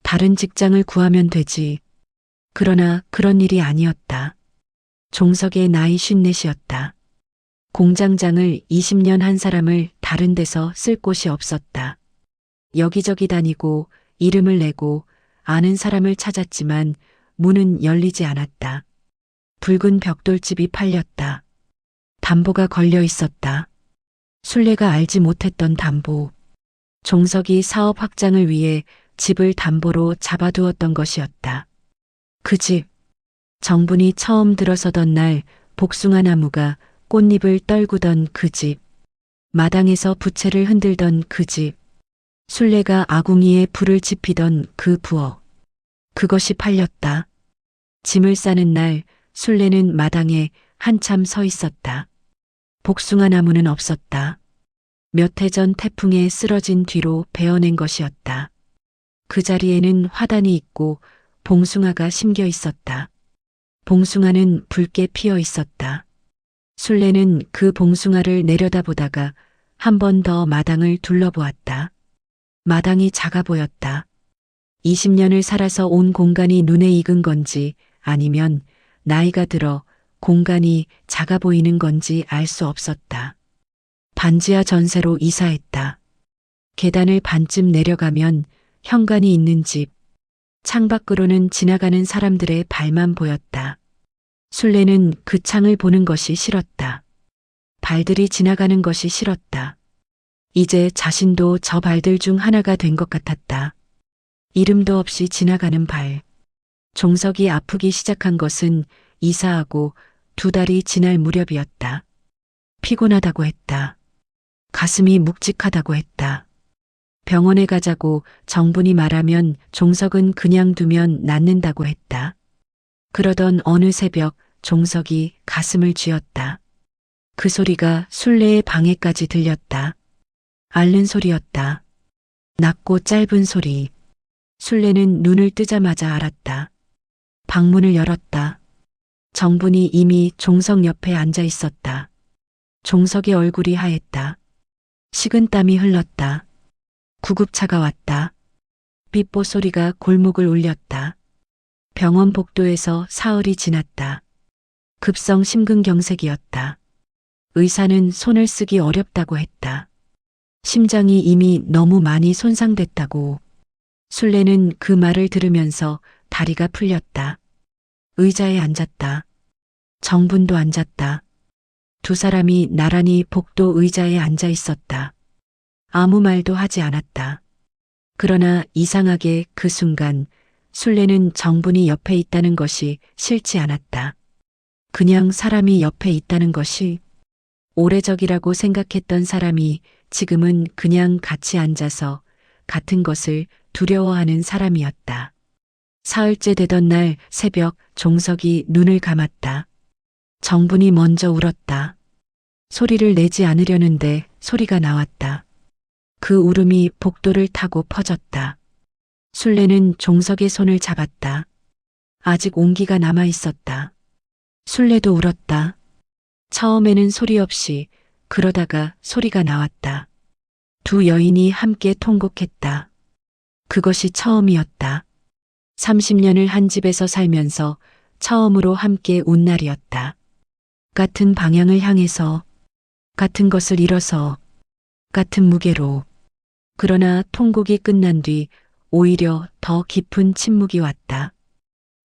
다른 직장을 구하면 되지. 그러나 그런 일이 아니었다. 종석의 나이 54이었다. 공장장을 20년 한 사람을 다른 데서 쓸 곳이 없었다. 여기저기 다니고 이름을 내고 아는 사람을 찾았지만 문은 열리지 않았다. 붉은 벽돌집이 팔렸다. 담보가 걸려 있었다. 술래가 알지 못했던 담보. 종석이 사업 확장을 위해 집을 담보로 잡아두었던 것이었다. 그 집. 정분이 처음 들어서던 날 복숭아 나무가 꽃잎을 떨구던 그 집. 마당에서 부채를 흔들던 그 집. 술래가 아궁이에 불을 지피던 그 부엌. 그것이 팔렸다. 짐을 싸는 날 술래는 마당에 한참 서 있었다. 복숭아 나무는 없었다. 몇 해 전 태풍에 쓰러진 뒤로 베어낸 것이었다. 그 자리에는 화단이 있고 봉숭아가 심겨 있었다. 봉숭아는 붉게 피어 있었다. 술래는 그 봉숭아를 내려다보다가 한 번 더 마당을 둘러보았다. 마당이 작아 보였다. 20년을 살아서 온 공간이 눈에 익은 건지 아니면 나이가 들어 공간이 작아 보이는 건지 알 수 없었다. 반지하 전세로 이사했다. 계단을 반쯤 내려가면 현관이 있는 집. 창밖으로는 지나가는 사람들의 발만 보였다. 술래는 그 창을 보는 것이 싫었다. 발들이 지나가는 것이 싫었다. 이제 자신도 저 발들 중 하나가 된 것 같았다. 이름도 없이 지나가는 발. 종석이 아프기 시작한 것은 이사하고 2달이 지날 무렵이었다. 피곤하다고 했다. 가슴이 묵직하다고 했다. 병원에 가자고 정분이 말하면 종석은 그냥 두면 낫는다고 했다. 그러던 어느 새벽 종석이 가슴을 쥐었다. 그 소리가 술래의 방에까지 들렸다. 앓는 소리였다. 낮고 짧은 소리. 술래는 눈을 뜨자마자 알았다. 방문을 열었다. 정분이 이미 종석 옆에 앉아 있었다. 종석의 얼굴이 하했다. 식은땀이 흘렀다. 구급차가 왔다. 빗보 소리가 골목을 울렸다. 병원 복도에서 사흘이 지났다. 급성 심근경색이었다. 의사는 손을 쓰기 어렵다고 했다. 심장이 이미 너무 많이 손상됐다고. 술래는 그 말을 들으면서 다리가 풀렸다. 의자에 앉았다. 정분도 앉았다. 두 사람이 나란히 복도 의자에 앉아 있었다. 아무 말도 하지 않았다. 그러나 이상하게 그 순간 술래는 정분이 옆에 있다는 것이 싫지 않았다. 그냥 사람이 옆에 있다는 것이, 오래적이라고 생각했던 사람이 지금은 그냥 같이 앉아서 같은 것을 두려워하는 사람이었다. 사흘째 되던 날 새벽 종석이 눈을 감았다. 정분이 먼저 울었다. 소리를 내지 않으려는데 소리가 나왔다. 그 울음이 복도를 타고 퍼졌다. 술래는 종석의 손을 잡았다. 아직 온기가 남아 있었다. 술래도 울었다. 처음에는 소리 없이, 그러다가 소리가 나왔다. 두 여인이 함께 통곡했다. 그것이 처음이었다. 30년을 한 집에서 살면서 처음으로 함께 운 날이었다. 같은 방향을 향해서, 같은 것을 잃어서, 같은 무게로. 그러나 통곡이 끝난 뒤 오히려 더 깊은 침묵이 왔다.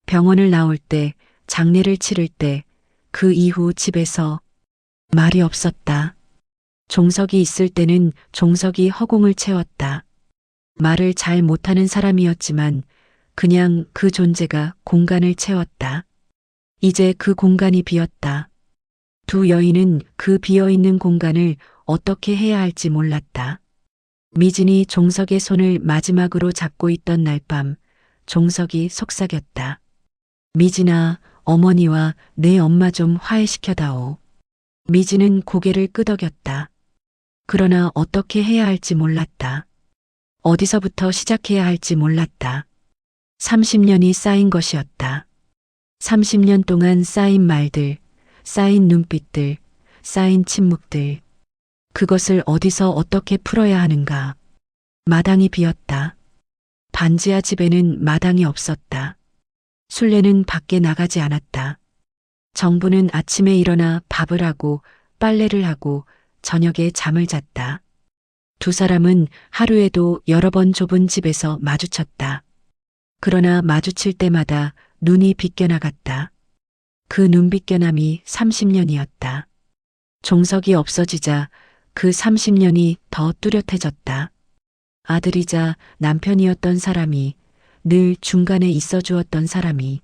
병원을 나올 때, 장례를 치를 때, 그 이후 집에서 말이 없었다. 종석이 있을 때는 종석이 허공을 채웠다. 말을 잘 못하는 사람이었지만 그냥 그 존재가 공간을 채웠다. 이제 그 공간이 비었다. 두 여인은 그 비어있는 공간을 어떻게 해야 할지 몰랐다. 미진이 종석의 손을 마지막으로 잡고 있던 날 밤, 종석이 속삭였다. 미진아, 어머니와 내 엄마 좀 화해시켜다오. 미진은 고개를 끄덕였다. 그러나 어떻게 해야 할지 몰랐다. 어디서부터 시작해야 할지 몰랐다. 30년이 쌓인 것이었다. 30년 동안 쌓인 말들, 쌓인 눈빛들, 쌓인 침묵들. 그것을 어디서 어떻게 풀어야 하는가. 마당이 비었다. 반지하 집에는 마당이 없었다. 순례는 밖에 나가지 않았다. 정부는 아침에 일어나 밥을 하고 빨래를 하고 저녁에 잠을 잤다. 두 사람은 하루에도 여러 번 좁은 집에서 마주쳤다. 그러나 마주칠 때마다 눈이 비껴나갔다. 그 눈 비껴남이 30년이었다. 종석이 없어지자 그 30년이 더 뚜렷해졌다. 아들이자 남편이었던 사람이, 늘 중간에 있어 주었던 사람이,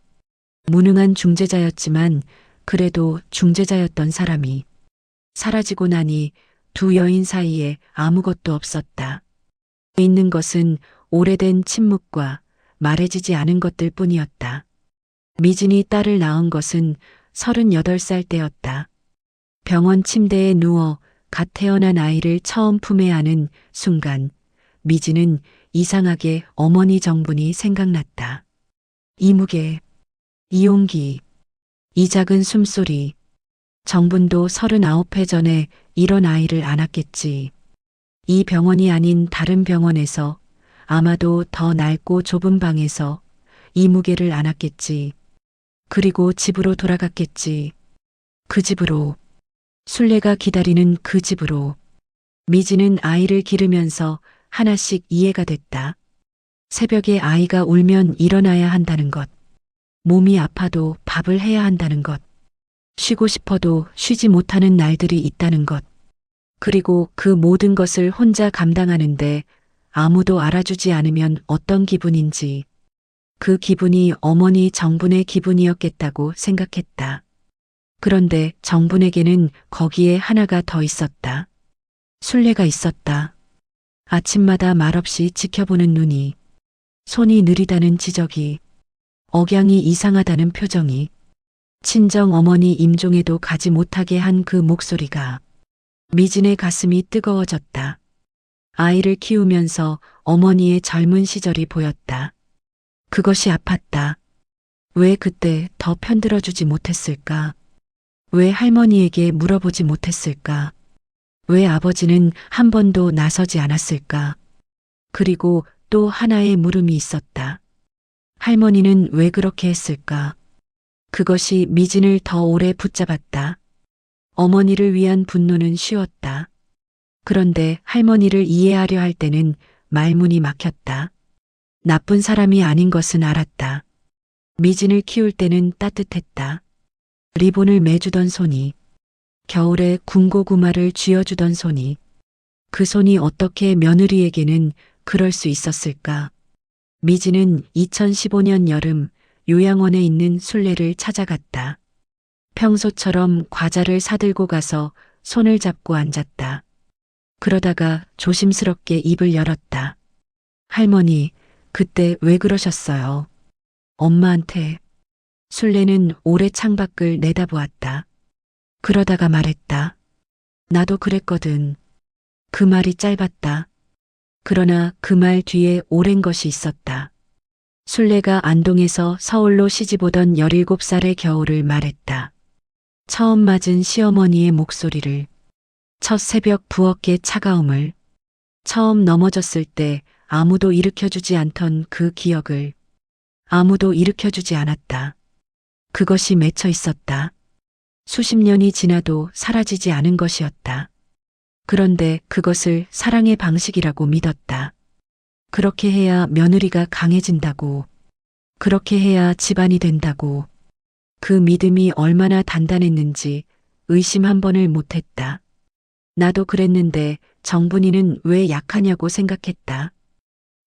무능한 중재자였지만 그래도 중재자였던 사람이 사라지고 나니 두 여인 사이에 아무것도 없었다. 있는 것은 오래된 침묵과 말해지지 않은 것들 뿐이었다. 미진이 딸을 낳은 것은 38살 때였다. 병원 침대에 누워 갓 태어난 아이를 처음 품에 안은 순간 미진은 이상하게 어머니 정분이 생각났다. 이 무게, 이 용기, 이 작은 숨소리. 정분도 39회 전에 이런 아이를 안았겠지. 이 병원이 아닌 다른 병원에서, 아마도 더 낡고 좁은 방에서 이 무게를 안았겠지. 그리고 집으로 돌아갔겠지. 그 집으로. 순례가 기다리는 그 집으로. 미진은 아이를 기르면서 하나씩 이해가 됐다. 새벽에 아이가 울면 일어나야 한다는 것. 몸이 아파도 밥을 해야 한다는 것. 쉬고 싶어도 쉬지 못하는 날들이 있다는 것. 그리고 그 모든 것을 혼자 감당하는데 아무도 알아주지 않으면 어떤 기분인지. 그 기분이 어머니 정분의 기분이었겠다고 생각했다. 그런데 정분에게는 거기에 하나가 더 있었다. 순례가 있었다. 아침마다 말없이 지켜보는 눈이, 손이 느리다는 지적이, 억양이 이상하다는 표정이, 친정 어머니 임종에도 가지 못하게 한 그 목소리가. 미진의 가슴이 뜨거워졌다. 아이를 키우면서 어머니의 젊은 시절이 보였다. 그것이 아팠다. 왜 그때 더 편들어주지 못했을까? 왜 할머니에게 물어보지 못했을까? 왜 아버지는 한 번도 나서지 않았을까? 그리고 또 하나의 물음이 있었다. 할머니는 왜 그렇게 했을까? 그것이 미진을 더 오래 붙잡았다. 어머니를 위한 분노는 쉬웠다. 그런데 할머니를 이해하려 할 때는 말문이 막혔다. 나쁜 사람이 아닌 것은 알았다. 미진을 키울 때는 따뜻했다. 리본을 매주던 손이, 겨울에 군고구마를 쥐어주던 손이, 그 손이 어떻게 며느리에게는 그럴 수 있었을까? 미진은 2015년 여름 요양원에 있는 순례를 찾아갔다. 평소처럼 과자를 사들고 가서 손을 잡고 앉았다. 그러다가 조심스럽게 입을 열었다. 할머니, 그때 왜 그러셨어요? 엄마한테. 순례는 오래 창밖을 내다보았다. 그러다가 말했다. 나도 그랬거든. 그 말이 짧았다. 그러나 그 말 뒤에 오랜 것이 있었다. 순례가 안동에서 서울로 시집오던 17살의 겨울을 말했다. 처음 맞은 시어머니의 목소리를, 첫 새벽 부엌의 차가움을, 처음 넘어졌을 때 아무도 일으켜주지 않던 그 기억을. 아무도 일으켜주지 않았다. 그것이 맺혀 있었다. 수십 년이 지나도 사라지지 않은 것이었다. 그런데 그것을 사랑의 방식이라고 믿었다. 그렇게 해야 며느리가 강해진다고. 그렇게 해야 집안이 된다고. 그 믿음이 얼마나 단단했는지 의심 한 번을 못했다. 나도 그랬는데 정분이는 왜 약하냐고 생각했다.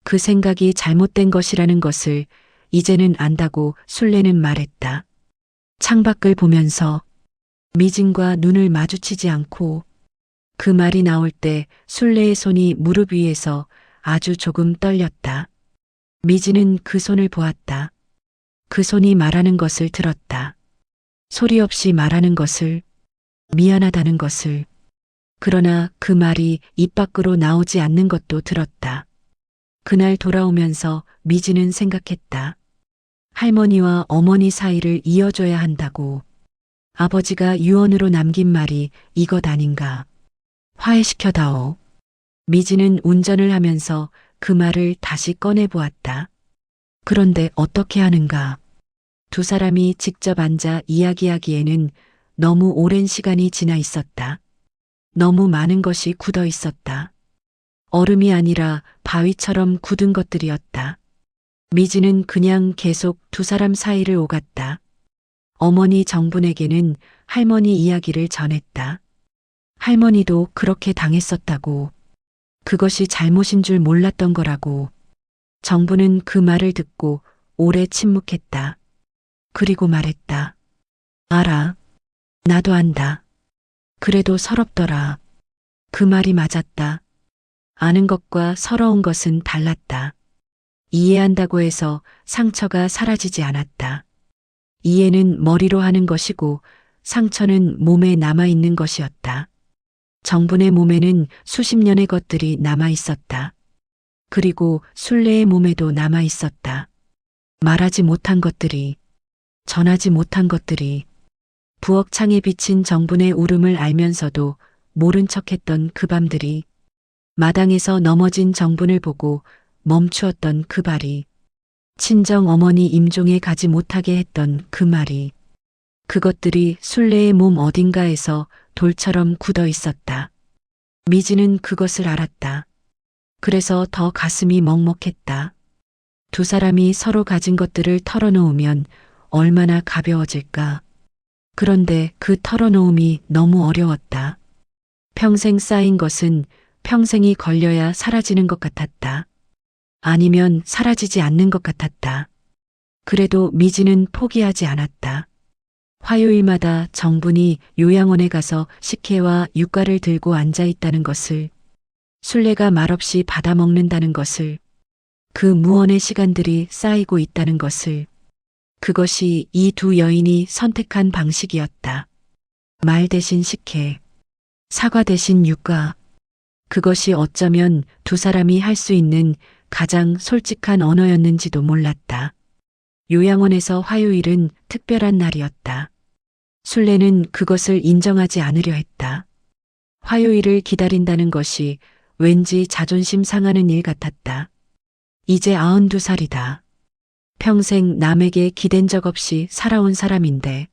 그 생각이 잘못된 것이라는 것을 이제는 안다고 순례는 말했다. 창밖을 보면서 미진과 눈을 마주치지 않고 그 말이 나올 때 순례의 손이 무릎 위에서 아주 조금 떨렸다. 미진은 그 손을 보았다. 그 손이 말하는 것을 들었다. 소리 없이 말하는 것을, 미안하다는 것을. 그러나 그 말이 입 밖으로 나오지 않는 것도 들었다. 그날 돌아오면서 미진은 생각했다. 할머니와 어머니 사이를 이어줘야 한다고. 아버지가 유언으로 남긴 말이 이것 아닌가. 화해시켜다오. 미진은 운전을 하면서 그 말을 다시 꺼내 보았다. 그런데 어떻게 하는가? 두 사람이 직접 앉아 이야기하기에는 너무 오랜 시간이 지나 있었다. 너무 많은 것이 굳어 있었다. 얼음이 아니라 바위처럼 굳은 것들이었다. 미진은 그냥 계속 두 사람 사이를 오갔다. 어머니 정분에게는 할머니 이야기를 전했다. 할머니도 그렇게 당했었다고. 그것이 잘못인 줄 몰랐던 거라고. 정분은 그 말을 듣고 오래 침묵했다. 그리고 말했다. 알아. 나도 안다. 그래도 서럽더라. 그 말이 맞았다. 아는 것과 서러운 것은 달랐다. 이해한다고 해서 상처가 사라지지 않았다. 이해는 머리로 하는 것이고 상처는 몸에 남아있는 것이었다. 정분의 몸에는 수십 년의 것들이 남아있었다. 그리고 순례의 몸에도 남아있었다. 말하지 못한 것들이, 전하지 못한 것들이, 부엌창에 비친 정분의 울음을 알면서도 모른 척했던 그 밤들이, 마당에서 넘어진 정분을 보고 멈추었던 그 발이, 친정 어머니 임종에 가지 못하게 했던 그 말이, 그것들이 순례의 몸 어딘가에서 돌처럼 굳어 있었다. 미지는 그것을 알았다. 그래서 더 가슴이 먹먹했다. 두 사람이 서로 가진 것들을 털어놓으면 얼마나 가벼워질까. 그런데 그 털어놓음이 너무 어려웠다. 평생 쌓인 것은 평생이 걸려야 사라지는 것 같았다. 아니면 사라지지 않는 것 같았다. 그래도 미지는 포기하지 않았다. 화요일마다 정분이 요양원에 가서 식혜와 육과를 들고 앉아 있다는 것을, 순례가 말없이 받아먹는다는 것을, 그 무언의 시간들이 쌓이고 있다는 것을, 그것이 이 두 여인이 선택한 방식이었다. 말 대신 식혜, 사과 대신 육과. 그것이 어쩌면 두 사람이 할 수 있는 가장 솔직한 언어였는지도 몰랐다. 요양원에서 화요일은 특별한 날이었다. 순례는 그것을 인정하지 않으려 했다. 화요일을 기다린다는 것이 왠지 자존심 상하는 일 같았다. 이제 92살이다. 평생 남에게 기댄 적 없이 살아온 사람인데.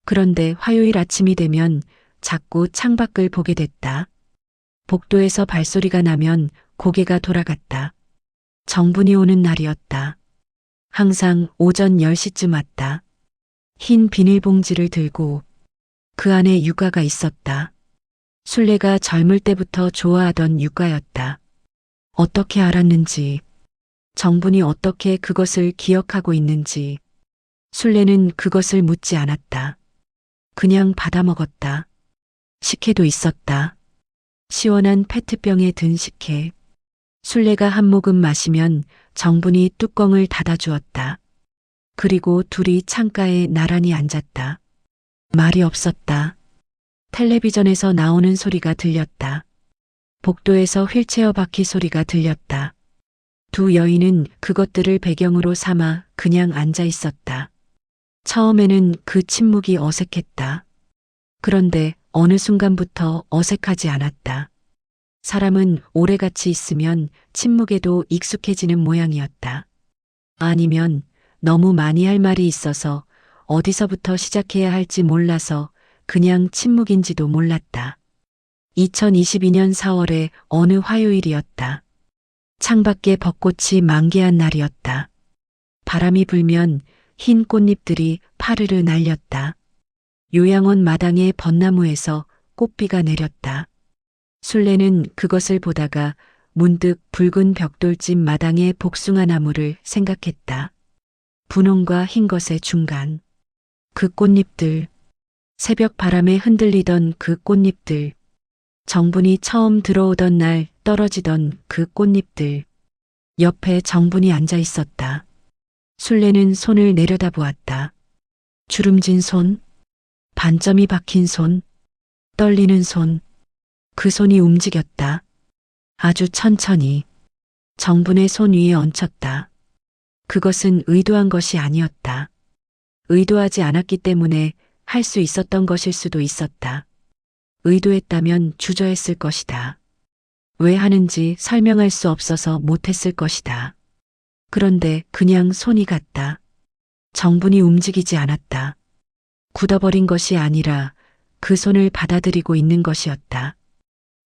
그런데 화요일 아침이 되면 자꾸 창밖을 보게 됐다. 복도에서 발소리가 나면 고개가 돌아갔다. 정분이 오는 날이었다. 항상 오전 10시쯤 왔다. 흰 비닐봉지를 들고 그 안에 육아가 있었다. 순례가 젊을 때부터 좋아하던 육아였다. 어떻게 알았는지, 정분이 어떻게 그것을 기억하고 있는지, 순례는 그것을 묻지 않았다. 그냥 받아먹었다. 식혜도 있었다. 시원한 페트병에 든 식혜. 순례가 한 모금 마시면 정분이 뚜껑을 닫아주었다. 그리고 둘이 창가에 나란히 앉았다. 말이 없었다. 텔레비전에서 나오는 소리가 들렸다. 복도에서 휠체어 바퀴 소리가 들렸다. 두 여인은 그것들을 배경으로 삼아 그냥 앉아 있었다. 처음에는 그 침묵이 어색했다. 그런데 어느 순간부터 어색하지 않았다. 사람은 오래 같이 있으면 침묵에도 익숙해지는 모양이었다. 아니면 너무 많이 할 말이 있어서 어디서부터 시작해야 할지 몰라서 그냥 침묵인지도 몰랐다. 2022년 4월의 어느 화요일이었다. 창밖에 벚꽃이 만개한 날이었다. 바람이 불면 흰 꽃잎들이 파르르 날렸다. 요양원 마당의 벚나무에서 꽃비가 내렸다. 순례는 그것을 보다가 문득 붉은 벽돌집 마당의 복숭아 나무를 생각했다. 분홍과 흰 것의 중간. 그 꽃잎들. 새벽 바람에 흔들리던 그 꽃잎들. 정분이 처음 들어오던 날 떨어지던 그 꽃잎들. 옆에 정분이 앉아 있었다. 술래는 손을 내려다보았다. 주름진 손, 반점이 박힌 손, 떨리는 손. 그 손이 움직였다. 아주 천천히. 정분의 손 위에 얹혔다. 그것은 의도한 것이 아니었다. 의도하지 않았기 때문에 할 수 있었던 것일 수도 있었다. 의도했다면 주저했을 것이다. 왜 하는지 설명할 수 없어서 못했을 것이다. 그런데 그냥 손이 갔다. 정분이 움직이지 않았다. 굳어버린 것이 아니라 그 손을 받아들이고 있는 것이었다.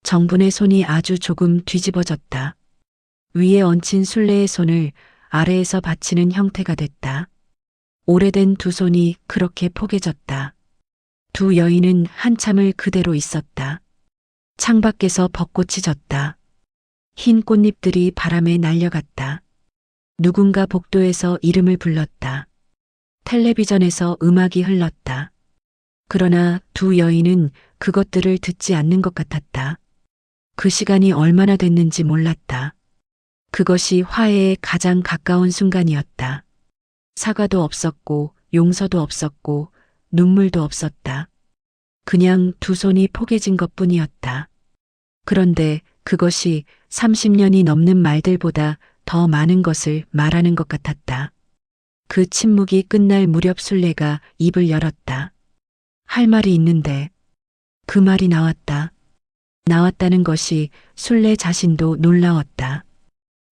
정분의 손이 아주 조금 뒤집어졌다. 위에 얹힌 술래의 손을 아래에서 받치는 형태가 됐다. 오래된 두 손이 그렇게 포개졌다. 두 여인은 한참을 그대로 있었다. 창밖에서 벚꽃이 졌다. 흰 꽃잎들이 바람에 날려갔다. 누군가 복도에서 이름을 불렀다. 텔레비전에서 음악이 흘렀다. 그러나 두 여인은 그것들을 듣지 않는 것 같았다. 그 시간이 얼마나 됐는지 몰랐다. 그것이 화해에 가장 가까운 순간이었다. 사과도 없었고 용서도 없었고 눈물도 없었다. 그냥 두 손이 포개진 것뿐이었다. 그런데 그것이 30년이 넘는 말들보다 더 많은 것을 말하는 것 같았다. 그 침묵이 끝날 무렵 술래가 입을 열었다. 할 말이 있는데 그 말이 나왔다. 나왔다는 것이 술래 자신도 놀라웠다.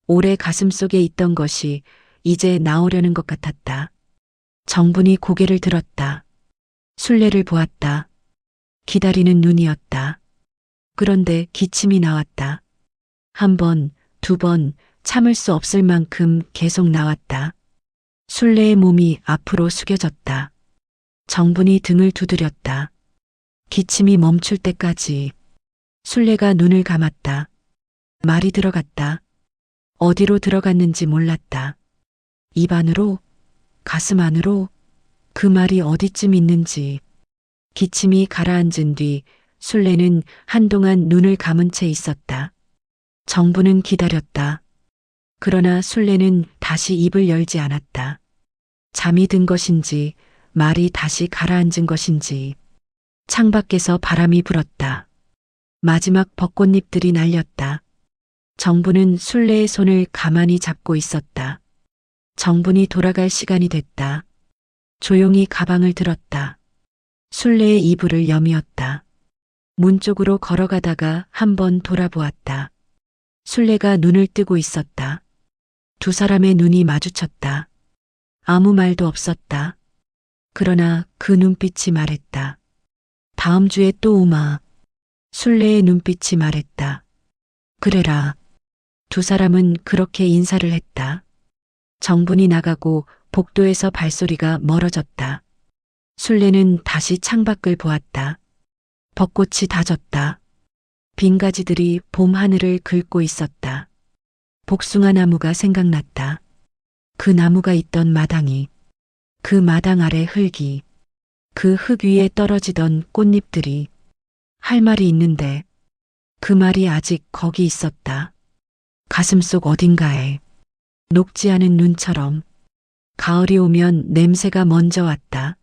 오래 가슴속에 있던 것이 이제 나오려는 것 같았다. 정분이 고개를 들었다. 술래를 보았다. 기다리는 눈이었다. 그런데 기침이 나왔다. 한 번, 두 번 참을 수 없을 만큼 계속 나왔다. 술래의 몸이 앞으로 숙여졌다. 정분이 등을 두드렸다. 기침이 멈출 때까지. 술래가 눈을 감았다. 말이 들어갔다. 어디로 들어갔는지 몰랐다. 입 안으로, 가슴 안으로, 그 말이 어디쯤 있는지. 기침이 가라앉은 뒤 술래는 한동안 눈을 감은 채 있었다. 정부는 기다렸다. 그러나 술래는 다시 입을 열지 않았다. 잠이 든 것인지 말이 다시 가라앉은 것인지. 창밖에서 바람이 불었다. 마지막 벚꽃잎들이 날렸다. 정부는 술래의 손을 가만히 잡고 있었다. 정분이 돌아갈 시간이 됐다. 조용히 가방을 들었다. 술래의 이불을 여미었다. 문 쪽으로 걸어가다가 한번 돌아보았다. 술래가 눈을 뜨고 있었다. 두 사람의 눈이 마주쳤다. 아무 말도 없었다. 그러나 그 눈빛이 말했다. 다음 주에 또 오마. 술래의 눈빛이 말했다. 그래라. 두 사람은 그렇게 인사를 했다. 정분이 나가고 복도에서 발소리가 멀어졌다. 술래는 다시 창밖을 보았다. 벚꽃이 다 졌다. 빈 가지들이 봄 하늘을 긁고 있었다. 복숭아 나무가 생각났다. 그 나무가 있던 마당이, 그 마당 아래 흙이, 그 흙 위에 떨어지던 꽃잎들이. 할 말이 있는데 그 말이 아직 거기 있었다. 가슴속 어딘가에. 녹지 않은 눈처럼. 가을이 오면 냄새가 먼저 왔다.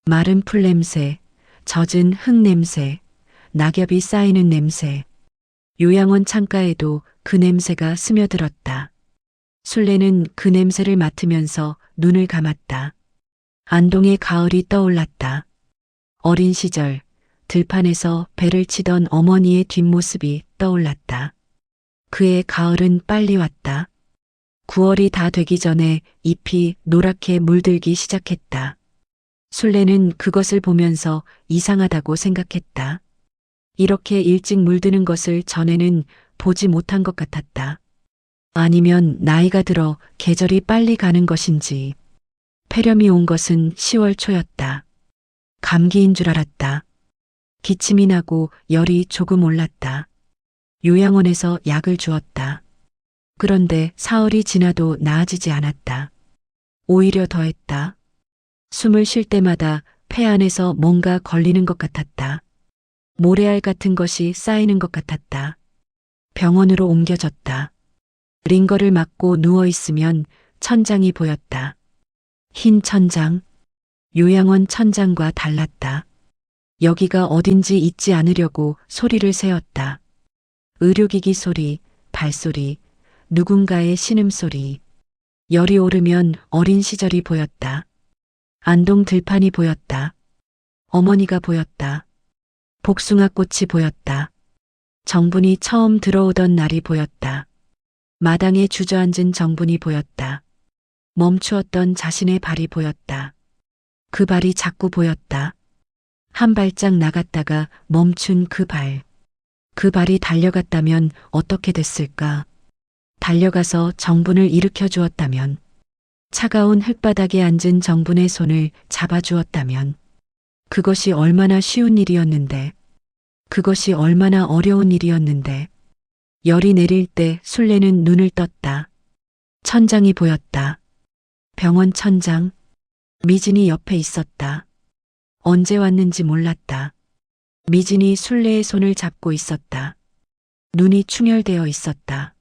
마른 풀 냄새, 젖은 흙 냄새, 낙엽이 쌓이는 냄새. 요양원 창가에도 그 냄새가 스며들었다. 술래는 그 냄새를 맡으면서 눈을 감았다. 안동의 가을이 떠올랐다. 어린 시절 들판에서 배를 치던 어머니의 뒷모습이 떠올랐다. 그의 가을은 빨리 왔다. 9월이 다 되기 전에 잎이 노랗게 물들기 시작했다. 술래는 그것을 보면서 이상하다고 생각했다. 이렇게 일찍 물드는 것을 전에는 보지 못한 것 같았다. 아니면 나이가 들어 계절이 빨리 가는 것인지. 폐렴이 온 것은 10월 초였다. 감기인 줄 알았다. 기침이 나고 열이 조금 올랐다. 요양원에서 약을 주었다. 그런데 사흘이 지나도 나아지지 않았다. 오히려 더했다. 숨을 쉴 때마다 폐 안에서 뭔가 걸리는 것 같았다. 모래알 같은 것이 쌓이는 것 같았다. 병원으로 옮겨졌다. 링거를 맞고 누워있으면 천장이 보였다. 흰 천장. 요양원 천장과 달랐다. 여기가 어딘지 잊지 않으려고 소리를 세웠다. 의료기기 소리, 발소리, 누군가의 신음소리. 열이 오르면 어린 시절이 보였다. 안동 들판이 보였다. 어머니가 보였다. 복숭아 꽃이 보였다. 정분이 처음 들어오던 날이 보였다. 마당에 주저앉은 정분이 보였다. 멈추었던 자신의 발이 보였다. 그 발이 자꾸 보였다. 한 발짝 나갔다가 멈춘 그 발. 그 발이 달려갔다면 어떻게 됐을까? 달려가서 정분을 일으켜 주었다면, 차가운 흙바닥에 앉은 정분의 손을 잡아주었다면, 그것이 얼마나 쉬운 일이었는데, 그것이 얼마나 어려운 일이었는데, 열이 내릴 때 술래는 눈을 떴다. 천장이 보였다. 병원 천장. 미진이 옆에 있었다. 언제 왔는지 몰랐다. 미진이 술래의 손을 잡고 있었다. 눈이 충혈되어 있었다.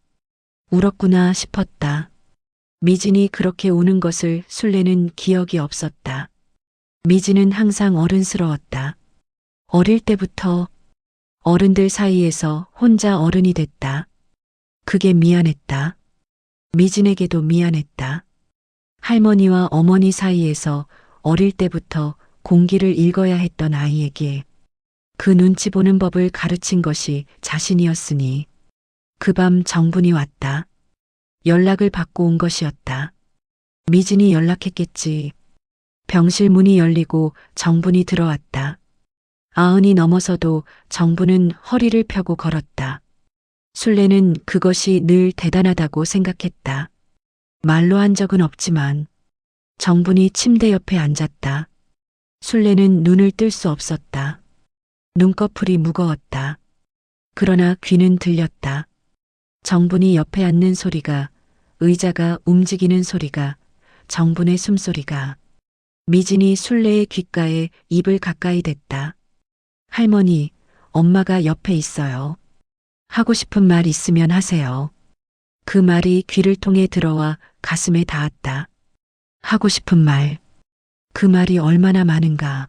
울었구나 싶었다. 미진이 그렇게 우는 것을 술래는 기억이 없었다. 미진은 항상 어른스러웠다. 어릴 때부터 어른들 사이에서 혼자 어른이 됐다. 그게 미안했다. 미진에게도 미안했다. 할머니와 어머니 사이에서 어릴 때부터 공기를 읽어야 했던 아이에게 그 눈치 보는 법을 가르친 것이 자신이었으니 그 밤 정분이 왔다. 연락을 받고 온 것이었다. 미진이 연락했겠지. 병실 문이 열리고 정분이 들어왔다. 90이 넘어서도 정분은 허리를 펴고 걸었다. 술래는 그것이 늘 대단하다고 생각했다. 말로 한 적은 없지만 정분이 침대 옆에 앉았다. 술래는 눈을 뜰 수 없었다. 눈꺼풀이 무거웠다. 그러나 귀는 들렸다. 정분이 옆에 앉는 소리가, 의자가 움직이는 소리가, 정분의 숨소리가. 미진이 술래의 귓가에 입을 가까이 댔다. 할머니, 엄마가 옆에 있어요. 하고 싶은 말 있으면 하세요. 그 말이 귀를 통해 들어와 가슴에 닿았다. 하고 싶은 말. 그 말이 얼마나 많은가.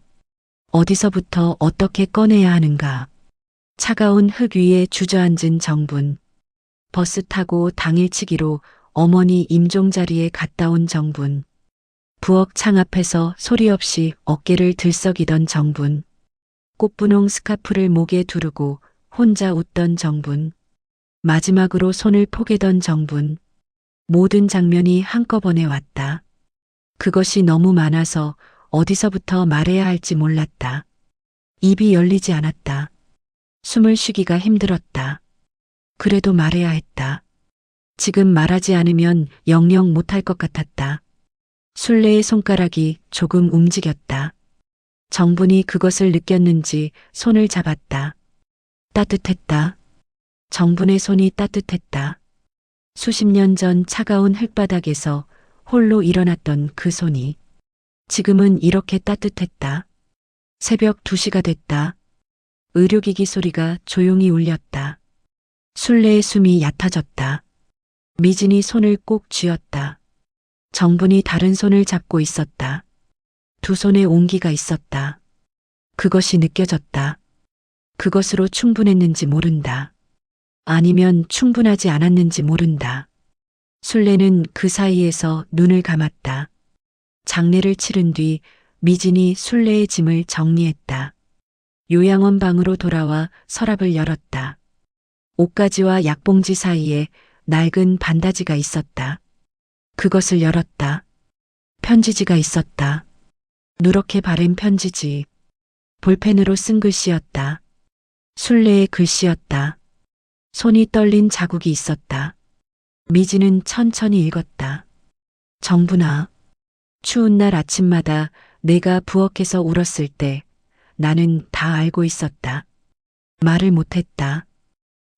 어디서부터 어떻게 꺼내야 하는가. 차가운 흙 위에 주저앉은 정분. 버스 타고 당일치기로 어머니 임종 자리에 갔다 온 정분. 부엌 창 앞에서 소리 없이 어깨를 들썩이던 정분. 꽃분홍 스카프를 목에 두르고 혼자 웃던 정분. 마지막으로 손을 포개던 정분. 모든 장면이 한꺼번에 왔다. 그것이 너무 많아서 어디서부터 말해야 할지 몰랐다. 입이 열리지 않았다. 숨을 쉬기가 힘들었다. 그래도 말해야 했다. 지금 말하지 않으면 영영 못할 것 같았다. 술래의 손가락이 조금 움직였다. 정분이 그것을 느꼈는지 손을 잡았다. 따뜻했다. 정분의 손이 따뜻했다. 수십 년 전 차가운 흙바닥에서 홀로 일어났던 그 손이 지금은 이렇게 따뜻했다. 새벽 2시가 됐다. 의료기기 소리가 조용히 울렸다. 술래의 숨이 얕아졌다. 미진이 손을 꼭 쥐었다. 정분이 다른 손을 잡고 있었다. 두 손에 온기가 있었다. 그것이 느껴졌다. 그것으로 충분했는지 모른다. 아니면 충분하지 않았는지 모른다. 술래는 그 사이에서 눈을 감았다. 장례를 치른 뒤 미진이 술래의 짐을 정리했다. 요양원 방으로 돌아와 서랍을 열었다. 옷가지와 약봉지 사이에 낡은 반다지가 있었다. 그것을 열었다. 편지지가 있었다. 누렇게 바른 편지지. 볼펜으로 쓴 글씨였다. 술래의 글씨였다. 손이 떨린 자국이 있었다. 미진은 천천히 읽었다. 정분아, 추운 날 아침마다 내가 부엌에서 울었을 때 나는 다 알고 있었다. 말을 못했다.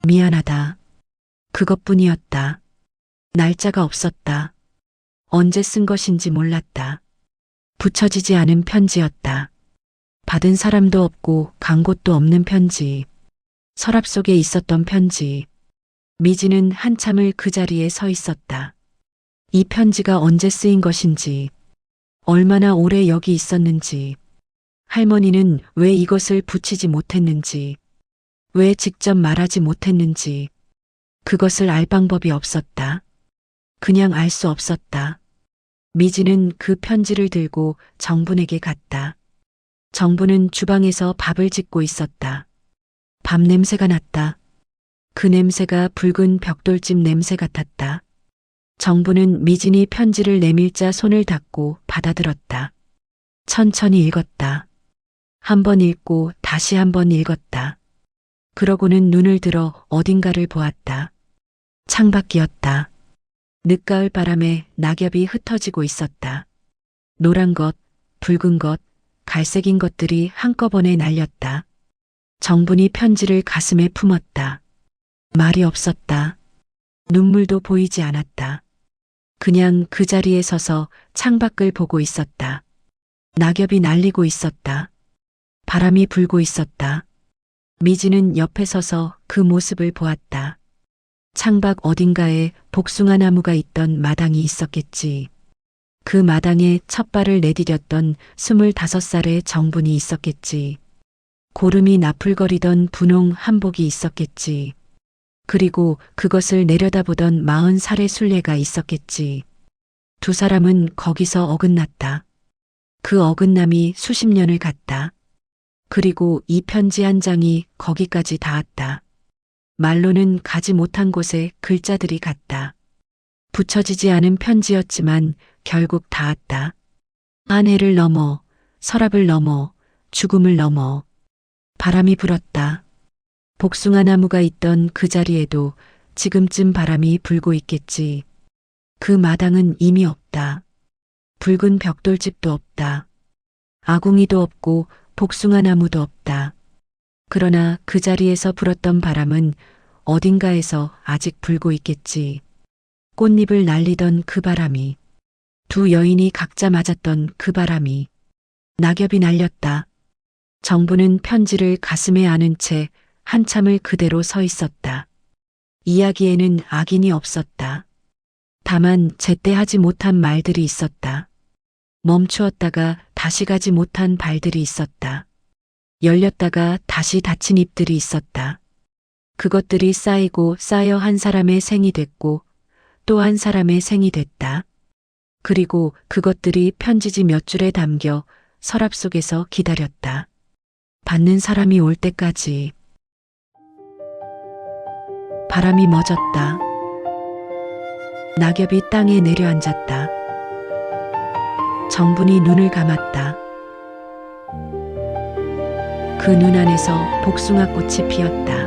미안하다. 그것뿐이었다. 날짜가 없었다. 언제 쓴 것인지 몰랐다. 붙여지지 않은 편지였다. 받은 사람도 없고 간 곳도 없는 편지. 서랍 속에 있었던 편지. 미지는 한참을 그 자리에 서 있었다. 이 편지가 언제 쓰인 것인지, 얼마나 오래 여기 있었는지, 할머니는 왜 이것을 붙이지 못했는지, 왜 직접 말하지 못했는지, 그것을 알 방법이 없었다. 그냥 알 수 없었다. 미지는 그 편지를 들고 정분에게 갔다. 정분은 주방에서 밥을 짓고 있었다. 밥 냄새가 났다. 그 냄새가 붉은 벽돌집 냄새 같았다. 정부는 미진이 편지를 내밀자 손을 닫고 받아들었다. 천천히 읽었다. 한 번 읽고 다시 한 번 읽었다. 그러고는 눈을 들어 어딘가를 보았다. 창밖이었다. 늦가을 바람에 낙엽이 흩어지고 있었다. 노란 것, 붉은 것, 갈색인 것들이 한꺼번에 날렸다. 정분이 편지를 가슴에 품었다. 말이 없었다. 눈물도 보이지 않았다. 그냥 그 자리에 서서 창밖을 보고 있었다. 낙엽이 날리고 있었다. 바람이 불고 있었다. 미지는 옆에 서서 그 모습을 보았다. 창밖 어딘가에 복숭아 나무가 있던 마당이 있었겠지. 그 마당에 첫 발을 내디뎠던 25살의 정분이 있었겠지. 고름이 나풀거리던 분홍 한복이 있었겠지. 그리고 그것을 내려다보던 40살의 순례가 있었겠지. 두 사람은 거기서 어긋났다. 그 어긋남이 수십 년을 갔다. 그리고 이 편지 한 장이 거기까지 닿았다. 말로는 가지 못한 곳에 글자들이 갔다. 붙여지지 않은 편지였지만 결국 닿았다. 한 해를 넘어, 서랍을 넘어, 죽음을 넘어. 바람이 불었다. 복숭아 나무가 있던 그 자리에도 지금쯤 바람이 불고 있겠지. 그 마당은 이미 없다. 붉은 벽돌집도 없다. 아궁이도 없고 복숭아 나무도 없다. 그러나 그 자리에서 불었던 바람은 어딘가에서 아직 불고 있겠지. 꽃잎을 날리던 그 바람이, 두 여인이 각자 맞았던 그 바람이, 낙엽이 날렸다. 정부는 편지를 가슴에 안은 채 한참을 그대로 서 있었다. 이야기에는 악인이 없었다. 다만 제때 하지 못한 말들이 있었다. 멈추었다가 다시 가지 못한 발들이 있었다. 열렸다가 다시 닫힌 입들이 있었다. 그것들이 쌓이고 쌓여 한 사람의 생이 됐고 또 한 사람의 생이 됐다. 그리고 그것들이 편지지 몇 줄에 담겨 서랍 속에서 기다렸다. 받는 사람이 올 때까지. 바람이 멎었다. 낙엽이 땅에 내려앉았다. 정분이 눈을 감았다. 그 눈 안에서 복숭아꽃이 피었다.